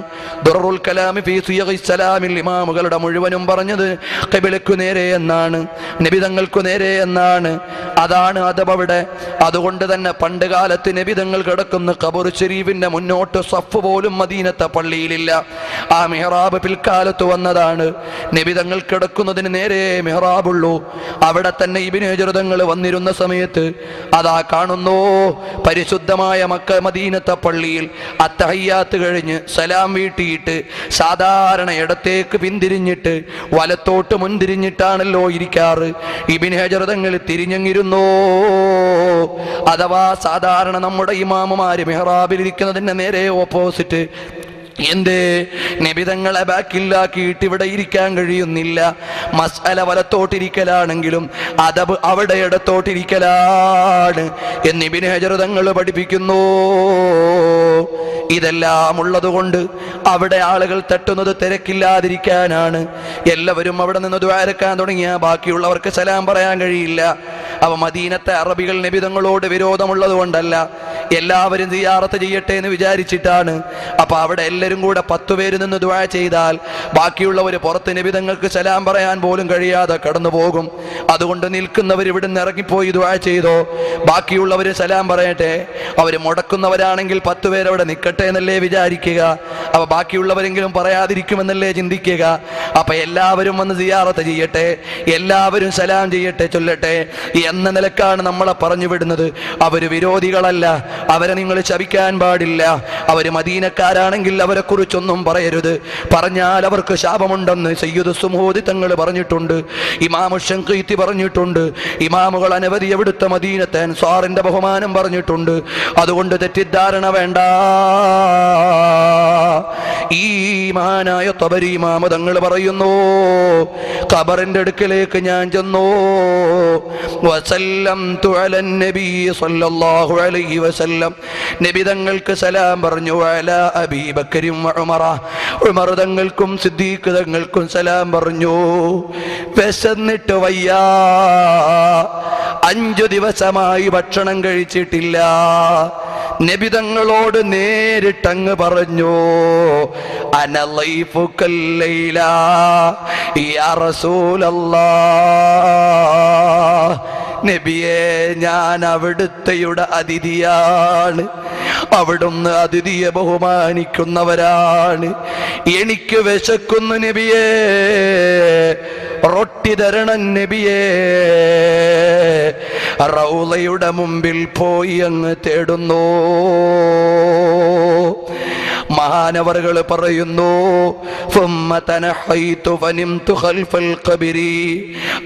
ദുർറുൽ കലാമി ഫീ സിയഗിസ് സലാമിൽ ഇമാമുകളുടെ മുഴുവനും പറഞ്ഞത് ഖിബിലക്ക് നേരെ എന്നാണ്, നബി തങ്ങൾക്ക് നേരെ എന്നാണ്. അതാണ് അദബ് അവിടെ. അതുകൊണ്ട് തന്നെ പണ്ട് കാലത്ത് നബി തങ്ങൾ കിടക്കുന്ന ഖബർ ശരീഫിന്റെ മുന്നോട്ട് സഫ് പോലും മദീനത്തെ പള്ളിയിലില്ല. ആ മിഹ്റാബ് പിൽക്കാലത്ത് വന്നതാണ്. നബി തങ്ങൾ കിടക്കുന്നതിന് നേരെ മിഹ്റാബുള്ളൂ. അവിടെ തന്നെ ഇബ്നു ഹജർ തങ്ങൾ വന്നിരുന്ന സമയത്ത് അതാ കാണുന്നു, പരിശുദ്ധമായ മക്ക മദീനത്തെ പള്ളിയിൽ അത്തഹയ്യാത്ത് കഴിഞ്ഞ് സലാം വീട്ടിയിട്ട് സാധാരണ ഇടത്തേക്ക് പിന്തിരിഞ്ഞിട്ട് വലത്തോട്ട് മുൻതിരിഞ്ഞിട്ടാണല്ലോ ഇരിക്കാറ്. ഇബ്നു ഹജർ തങ്ങൾ തിരിഞ്ഞിരുന്നു. അഥവാ സാധാരണ നമ്മുടെ ഇമാമുമാര് മിഹ്റാബിൽ ഇരിക്കുന്നതിന്റെ നേരെ ഓപ്പോസിറ്റ്. എന്തേ നബിതങ്ങളെ ബാക്കിലാക്കിയിട്ട് ഇവിടെ ഇരിക്കാൻ കഴിയുന്നില്ല? മസ്അല വലത്തോട്ടിരിക്കലാണെങ്കിലും അദബ് അവിടെ ഇടത്തോട്ടിരിക്കലാണ് എന്ന് ഇബ്നു ഹജർ തങ്ങൾ പഠിപ്പിക്കുന്നു. ഇതെല്ലാം ഉള്ളത് കൊണ്ട് അവിടെ ആളുകൾ തട്ടുന്നത് തിരക്കില്ലാതിരിക്കാനാണ്. എല്ലാവരും അവിടെ നിന്ന് ദ്വാരക്കാൻ തുടങ്ങിയ ബാക്കിയുള്ളവർക്ക് സലാം പറയാൻ കഴിയില്ല. അവ മദീനത്തെ അറബികൾ നബി തങ്ങളോട് വിരോധമുള്ളത് കൊണ്ടല്ല, എല്ലാവരും സിയാറത്ത് ചെയ്യട്ടെ എന്ന് വിചാരിച്ചിട്ടാണ്. അപ്പൊ അവിടെ എല്ലാവരും കൂടെ 10 പേര് നിന്ന് ദുആ ചെയ്താൽ ബാക്കിയുള്ളവർ പുറത്ത് നബി തങ്ങൾക്ക് സലാം പറയാൻ പോലും കഴിയാതെ കടന്നു പോകും. അതുകൊണ്ട് നിൽക്കുന്നവർ ഇവിടുന്ന് ഇറങ്ങിപ്പോയി ദുആ ചെയ്തോ, ബാക്കിയുള്ളവർ സലാം പറയട്ടെ. അവര് മുടക്കുന്നവരാണെങ്കിൽ 10 പേരവിടെ നിൽക്കട്ടെ എന്നല്ലേ വിചാരിക്കുക. അപ്പൊ ബാക്കിയുള്ളവരെങ്കിലും പറയാതിരിക്കുമെന്നല്ലേ ചിന്തിക്കുക. അപ്പൊ എല്ലാവരും വന്ന് സിയാറത്ത് ചെയ്യട്ടെ, എല്ലാവരും സലാം ചെയ്യട്ടെ, ചൊല്ലട്ടെ എന്ന നിലക്കാണ് നമ്മളെ പറഞ്ഞു വിടുന്നത്. അവര് വിരോധികളല്ല, അവരെ നിങ്ങൾ ശപിക്കാൻ പാടില്ല. അവര് മദീനക്കാരാണെങ്കിൽ അവരെ കുറിച്ചൊന്നും പറയരുത്. പറഞ്ഞാൽ അവർക്ക് ശാപമുണ്ടെന്ന് സയ്യിദ് സുമൂദി തങ്ങൾ പറഞ്ഞിട്ടുണ്ട്, ഇമാം ശംഖീത്തി പറഞ്ഞിട്ടുണ്ട്, ഇമാമുകൾ അനവധി എവിടുത്തെ മദീനത്തെ അൻസാറിന്റെ ബഹുമാനം പറഞ്ഞിട്ടുണ്ട്. അതുകൊണ്ട് തെറ്റിദ്ധാരണ വേണ്ട. ഈ മഹാനായ ത്വബരി ഇമാം തങ്ങൾ പറയുന്നു, ഖബറിന്റെ അടുക്കലേക്ക് ഞാൻ ചെന്നു. വസല്ലംതു അലൻ നബി സല്ലല്ലാഹു അലൈഹി വസല്ലം, നബി തങ്ങൾക്ക് സലാം പറഞ്ഞു. അലാ അബീ ബക്കരും ഉമറ, ഉമർ തങ്ങൾക്കും സിദ്ദീഖ് തങ്ങൾക്കും സലാം പറഞ്ഞു. വിശന്നിട്ട് വയ്യാ, 5 ദിവസമായി ഭക്ഷണം കഴിച്ചിട്ടില്ല. നബി തങ്ങളോട് നേരിട്ടങ്ങ് പറഞ്ഞു, അന ലൈഫുക്കൽ ലൈല യാ റസൂലല്ലാഹ്, നബിയെ ഞാൻ അവിടുത്തെയുടെ അതിഥിയാണ്, അവിടുന്ന് അതിഥിയെ ബഹുമാനിക്കുന്നവരാണ്. എനിക്ക് വിശക്കുന്നു നബിയേ, റൊട്ടി തരണം നബിയേ. റൗളയുടെ മുമ്പിൽ പോയി അങ്ങ് തേടുന്നു. മഹാനവറുകൾ പറയുന്നു,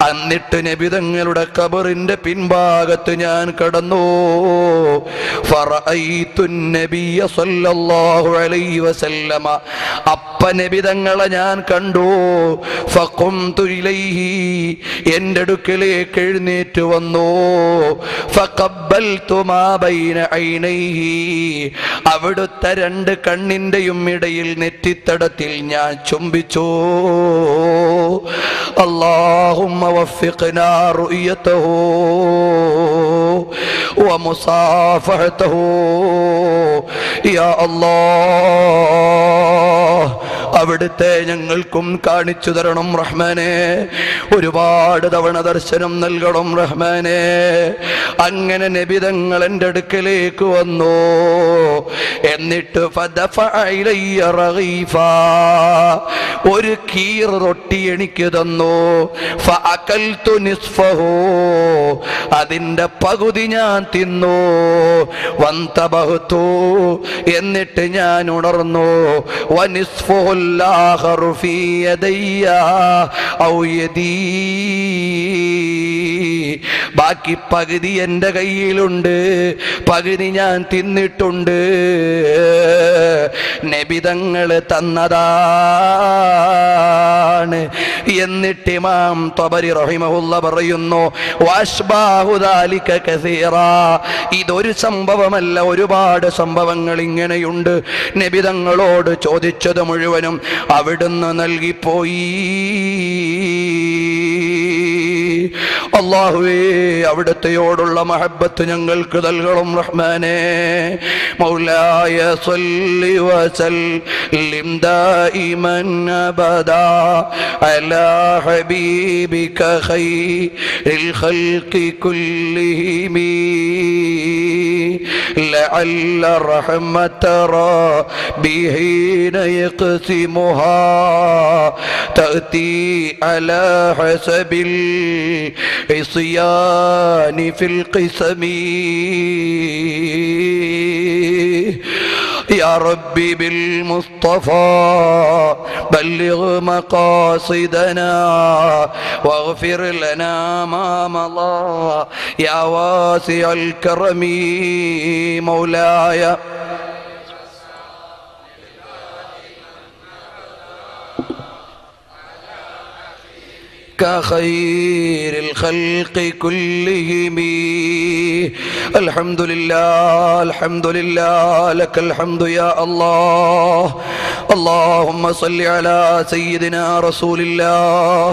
എന്നിട്ട് നബി തങ്ങളുടെ ഖബറിന്റെ പിൻഭാഗത്ത് ഞാൻ കടന്നു. അപ്പ നബി തങ്ങളെ ഞാൻ കണ്ടു. ഫഖുംതു ഇലൈഹി, എന്റെ അടുക്കലേക്ക് എഴുന്നേറ്റ് വന്നു. ഫഖബ്ബൽതു മാ ബൈന ഐനൈഹി, അവിടുത്തെ രണ്ട് കണ്ണിന്റെയും ഇടയിൽ നെറ്റിത്തടത്തിൽ ഞാൻ ചുംബിച്ചു. അല്ലാഹുമ്മ വഫിഖ്നാ റുയതഹു വമുസാഫഹതഹു. യാ അല്ലാഹ്, അവിടുത്തെ ഞങ്ങൾക്കും കാണിച്ചു തരണം റഹ്മാനെ. ഒരുപാട് തവണ ദർശനം നൽകണം റഹ്മാനെ. അങ്ങനെ നബി തങ്ങൾ എൻ്റെ അടുക്കലേക്ക് വന്നു. എന്നിട്ട് ഒരു കീർ റൊട്ടി എനിക്ക് തന്നു. ഫഅകൽതു നിസ്ഫഹു, അതിന്റെ പകുതി ഞാൻ തിന്നു. വന്തബഹ്തു, എന്നിട്ട് ഞാൻ ഉണർന്നു. വനിസ്ഫുൽ ആഖറു ഫീ യദയ്യ ഔ യദീ, ബാക്കി പകുതി എൻ്റെ കയ്യിലുണ്ട്, പകുതി ഞാൻ തിന്നിട്ടുണ്ട്. നബിതങ്ങൾ തന്നതാണ്. എന്നിട്ട് ഇമാം തബരി റഹിമഹുല്ല പറയുന്നു, വഅശ്ബാഹു ദാലിക കസീറാ, ഇതൊരു സംഭവമല്ല, ഒരുപാട് സംഭവങ്ങൾ ഇങ്ങനെയുണ്ട്. നബിതങ്ങളോട് ചോദിച്ചത് മുഴുവനും അവിടുന്ന് നൽകിപ്പോയി. അല്ലാഹുവേ, അവിടുത്തെയോടുള്ള മഹബ്ബത്ത് ഞങ്ങൾക്ക് നൽകണം റഹ്മാനേ. മൗലായ സ്വല്ലി വസല്ലിം ദായിമൻ അബദാ അലാ ഹബീബിക ഖൈറിൽ ഖൽഖി കുല്ലിഹിം ലഅല്ല റഹ്മത റബ്ബിഹി യഖ്സിമുഹാ തഅതി അലാ ഹസബിൽ عصيان في القسم. يا ربي بالمصطفى بلغ مقاصدنا واغفر لنا ما مضى يا واسع الكرم. مولاي كخير الخلق كلهم. الحمد لله الحمد لله لك الحمد يا الله. اللهم صل على سيدنا رسول الله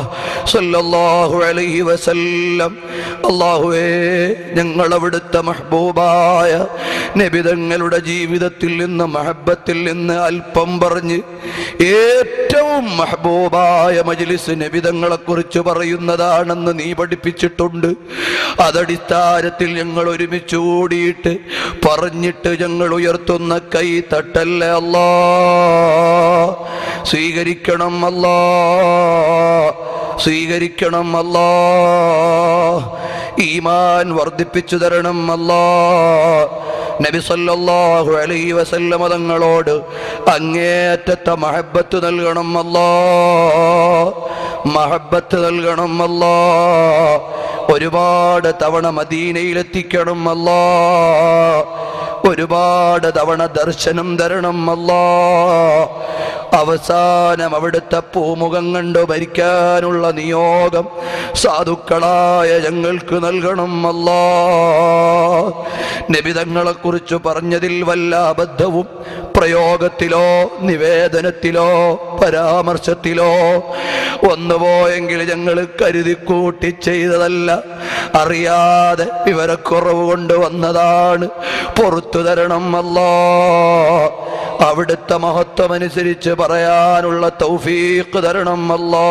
صلى الله عليه وسلم. അല്ലാഹുവേ, ഞങ്ങൾ അവിടുത്തെ മഹ്ബൂബായ നബിതങ്ങളുടെ ജീവിതത്തിൽ നിന്ന്, മഹബത്തിൽ നിന്ന് അല്പം പറഞ്ഞ് ഏറ്റവും മഹ്ബൂബായ മജ്ലിസ് നബിതങ്ങളെ കുറിച്ച് പറയുന്നതാണെന്ന് നീ പഠിപ്പിച്ചിട്ടുണ്ട്. അതടിസ്ഥാനത്തിൽ ഞങ്ങൾ ഒരുമിച്ച് കൂടിയിട്ട് പറഞ്ഞിട്ട് ഞങ്ങൾ ഉയർത്തുന്ന കൈ തട്ടല്ലേ അല്ലാ, സ്വീകരിക്കണം അല്ലാ, സ്വീകരിക്കണം അല്ലാ. ഈമാൻ വർദ്ധിപ്പിച്ചു തരണം അല്ലാ. നബി സല്ലല്ലാഹു അലൈഹി വസല്ലമ തങ്ങളോട് അങ്ങേയറ്റത്തെ മഹബത്ത് നൽകണം അല്ലാ, മഹബത്ത് നൽകണം അല്ലാ. ഒരുപാട് തവണ മദീനയിലെത്തിക്കണം അല്ലാ, ഒരുപാട് തവണ ദർശനം തരണം അല്ലാ. അവസാനം അവിടുത്തെ പൂമുഖം കണ്ടു ഭരിക്കാനുള്ള നിയോഗം സാധുക്കളായ ഞങ്ങൾക്ക് നൽകണം അല്ലാ. നബിതങ്ങളെ കുറിച്ച് പറഞ്ഞതിൽ വല്ല അബദ്ധവും പ്രയോഗത്തിലോ നിവേദനത്തിലോ പരാമർശത്തിലോ വന്നുപോയെങ്കിൽ ഞങ്ങൾ കരുതിക്കൂട്ടി ചെയ്തതല്ല, അറിയാതെ വിവരക്കുറവ് കൊണ്ട് വന്നതാണ്. പുറത്തു തരണം അല്ലാ. അവിടുത്തെ മഹത്വമനുസരിച്ച് പറയാനുള്ള തൗഫീഖ് തരണം അല്ലാ.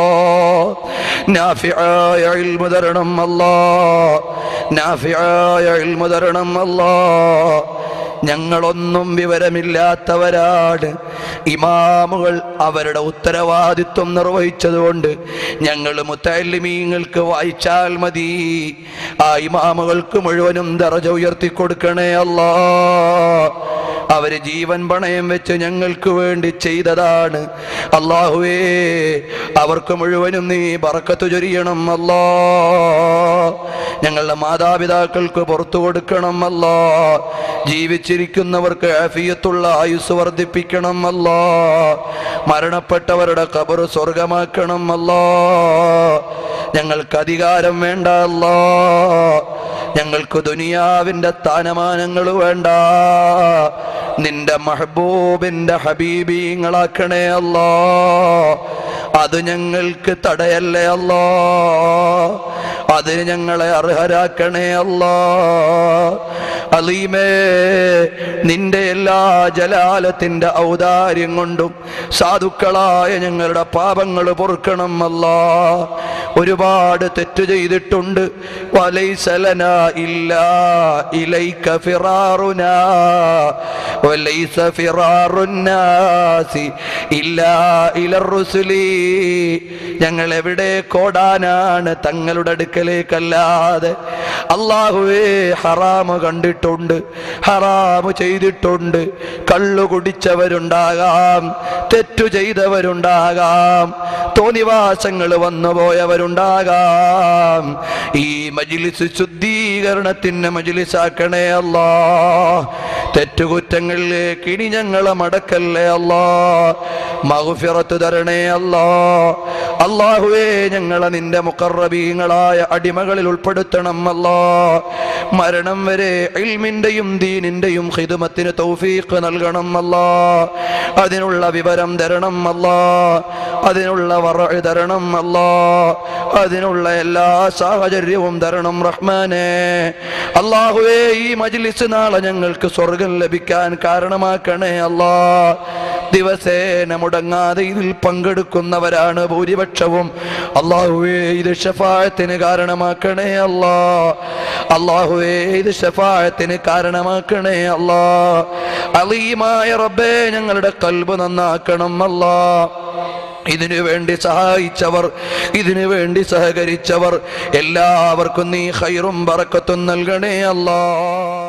നാഫിആയ ഇൽമു തരണം അല്ലാ, നാഫിആയ ഇൽമു തരണം അല്ലാ. ഞങ്ങളൊന്നും വിവരമില്ലാത്തവരാണ്. ഇമാമുകൾ അവരുടെ ഉത്തരവാദിത്വം നിർവഹിച്ചതുകൊണ്ട് ഞങ്ങൾ മുത്തഅല്ലിമീങ്ങൾക്ക് വായിച്ചാൽ മതി. ആ ഇമാമുകൾക്ക് മുഴുവനും ദറജ ഉയർത്തി കൊടുക്കണേ അല്ലാ. അവര് ജീവൻ പണയം വെച്ച് ഞങ്ങൾക്ക് വേണ്ടി ചെയ്തതാണ്. അല്ലാഹുവേ, അവർക്ക് മുഴുവനും നീ ബറക്കത്ത് ചൊരിയണം അല്ലാ. ഞങ്ങളുടെ മാതാപിതാക്കൾക്ക് പുറത്തു കൊടുക്കണം അല്ലാ. ജീവിച്ചിരിക്കുന്നവർക്ക് ആഫിയത്തുള്ള ആയുസ് വർദ്ധിപ്പിക്കണം അല്ലാ. മരണപ്പെട്ടവരുടെ ഖബർ സ്വർഗമാക്കണം അല്ലാ. ഞങ്ങൾക്ക് അധികാരം വേണ്ട അല്ലാ. ഞങ്ങൾക്ക് ദുനിയാവിന്റെ സ്ഥാനമാനങ്ങൾ വേണ്ട. നിന്റെ മഹബൂബിന്റെ ഹബീബീങ്ങളാക്കണേ അല്ലാ. അത് ഞങ്ങൾക്ക് തടയല്ലേ അല്ലാ. അതിന് ഞങ്ങളെ അർഹരാക്കണേ അല്ലാ. അലീമേ, നിന്റെ എല്ലാ ജലാലത്തിന്റെ ഔദാര്യം കൊണ്ടും സാധുക്കളായ ഞങ്ങളുടെ പാപങ്ങൾ പൊറുക്കണം അല്ലാ. ഒരുപാട് തെറ്റ് ചെയ്തിട്ടുണ്ട്. വലൈസ ലനാ ഇല്ലാ ഇലൈക ഫിറാറുനാ വലൈസ ഫിറാറുന്നാസി ഇല്ലാ ഇലർ റുസുലി. ഞങ്ങൾ എവിടെ കോടാനാണ് തങ്ങളുടെ അടുക്കലേക്കല്ലാതെ. അല്ലാഹുവേ, ഹറാമ് കണ്ടിട്ടുണ്ട്, ഹറാമ് ചെയ്തിട്ടുണ്ട്. കള്ളു കുടിച്ചവരുണ്ടാകാം, തെറ്റു ചെയ്തവരുണ്ടാകാം, തോന്നിവാസങ്ങൾ വന്നുപോയവരുണ്ടാകാം. ഈ മജ്ലിസ് ശുദ്ധീകരണത്തിന് മജ്ലിസാക്കണേ അല്ലാ. തെറ്റുകുറ്റങ്ങളിലേക്ക് ഇനി ഞങ്ങളെ മടക്കല്ലേ അല്ലാ. മഗ്ഫിറത്ത് തരണേ അല്ലാ. അല്ലാഹുവേ, ഞങ്ങളെ നിന്റെ മുഖറബീങ്ങളായ അടിമകളിൽ ഉൾപ്പെടുത്തണം അല്ലാ. മരണം വരെ ഇൽമിന്റെയും ദീനിന്റെയും ഖിദ്മത്തിന് തൗഫീഖ് നൽകണം അല്ലാ. അതിനുള്ള വിവരം തരണം അല്ലാ. അതിനുള്ള വറഅ് തരണം അല്ലാ. അതിനുള്ള എല്ലാ സാഹചര്യവും തരണം റഹ്മാനേ. അല്ലാഹുവേ, ഈ മജ്ലിസ് നാളെ ഞങ്ങൾക്ക് സ്വർഗം ലഭിക്കാൻ കാരണമാക്കണേ അല്ലാ. ദിവസേന മുടങ്ങാതെ ഇതിൽ പങ്കെടുക്കുന്നവരാണ് ഭൂരിപക്ഷവും. അല്ലാഹുവേ, ഇത് ശഫാഅത്തിന് കാരണമാക്കണേ അല്ലാ. അല്ലാഹുവേ, ഇത് ശഫാഅത്തിന് കാരണമാക്കണേ അല്ലാ. അലീമായ റബ്ബേ, ഞങ്ങളുടെ ഖൽബ് നന്നാക്കണം അല്ലാ. ഇതിനു വേണ്ടി സഹായിച്ചവർ, ഇതിനു വേണ്ടി സഹകരിച്ചവർ എല്ലാവർക്കും നീ ഖൈറും ബറക്കത്തും നൽകണേ അല്ലാ.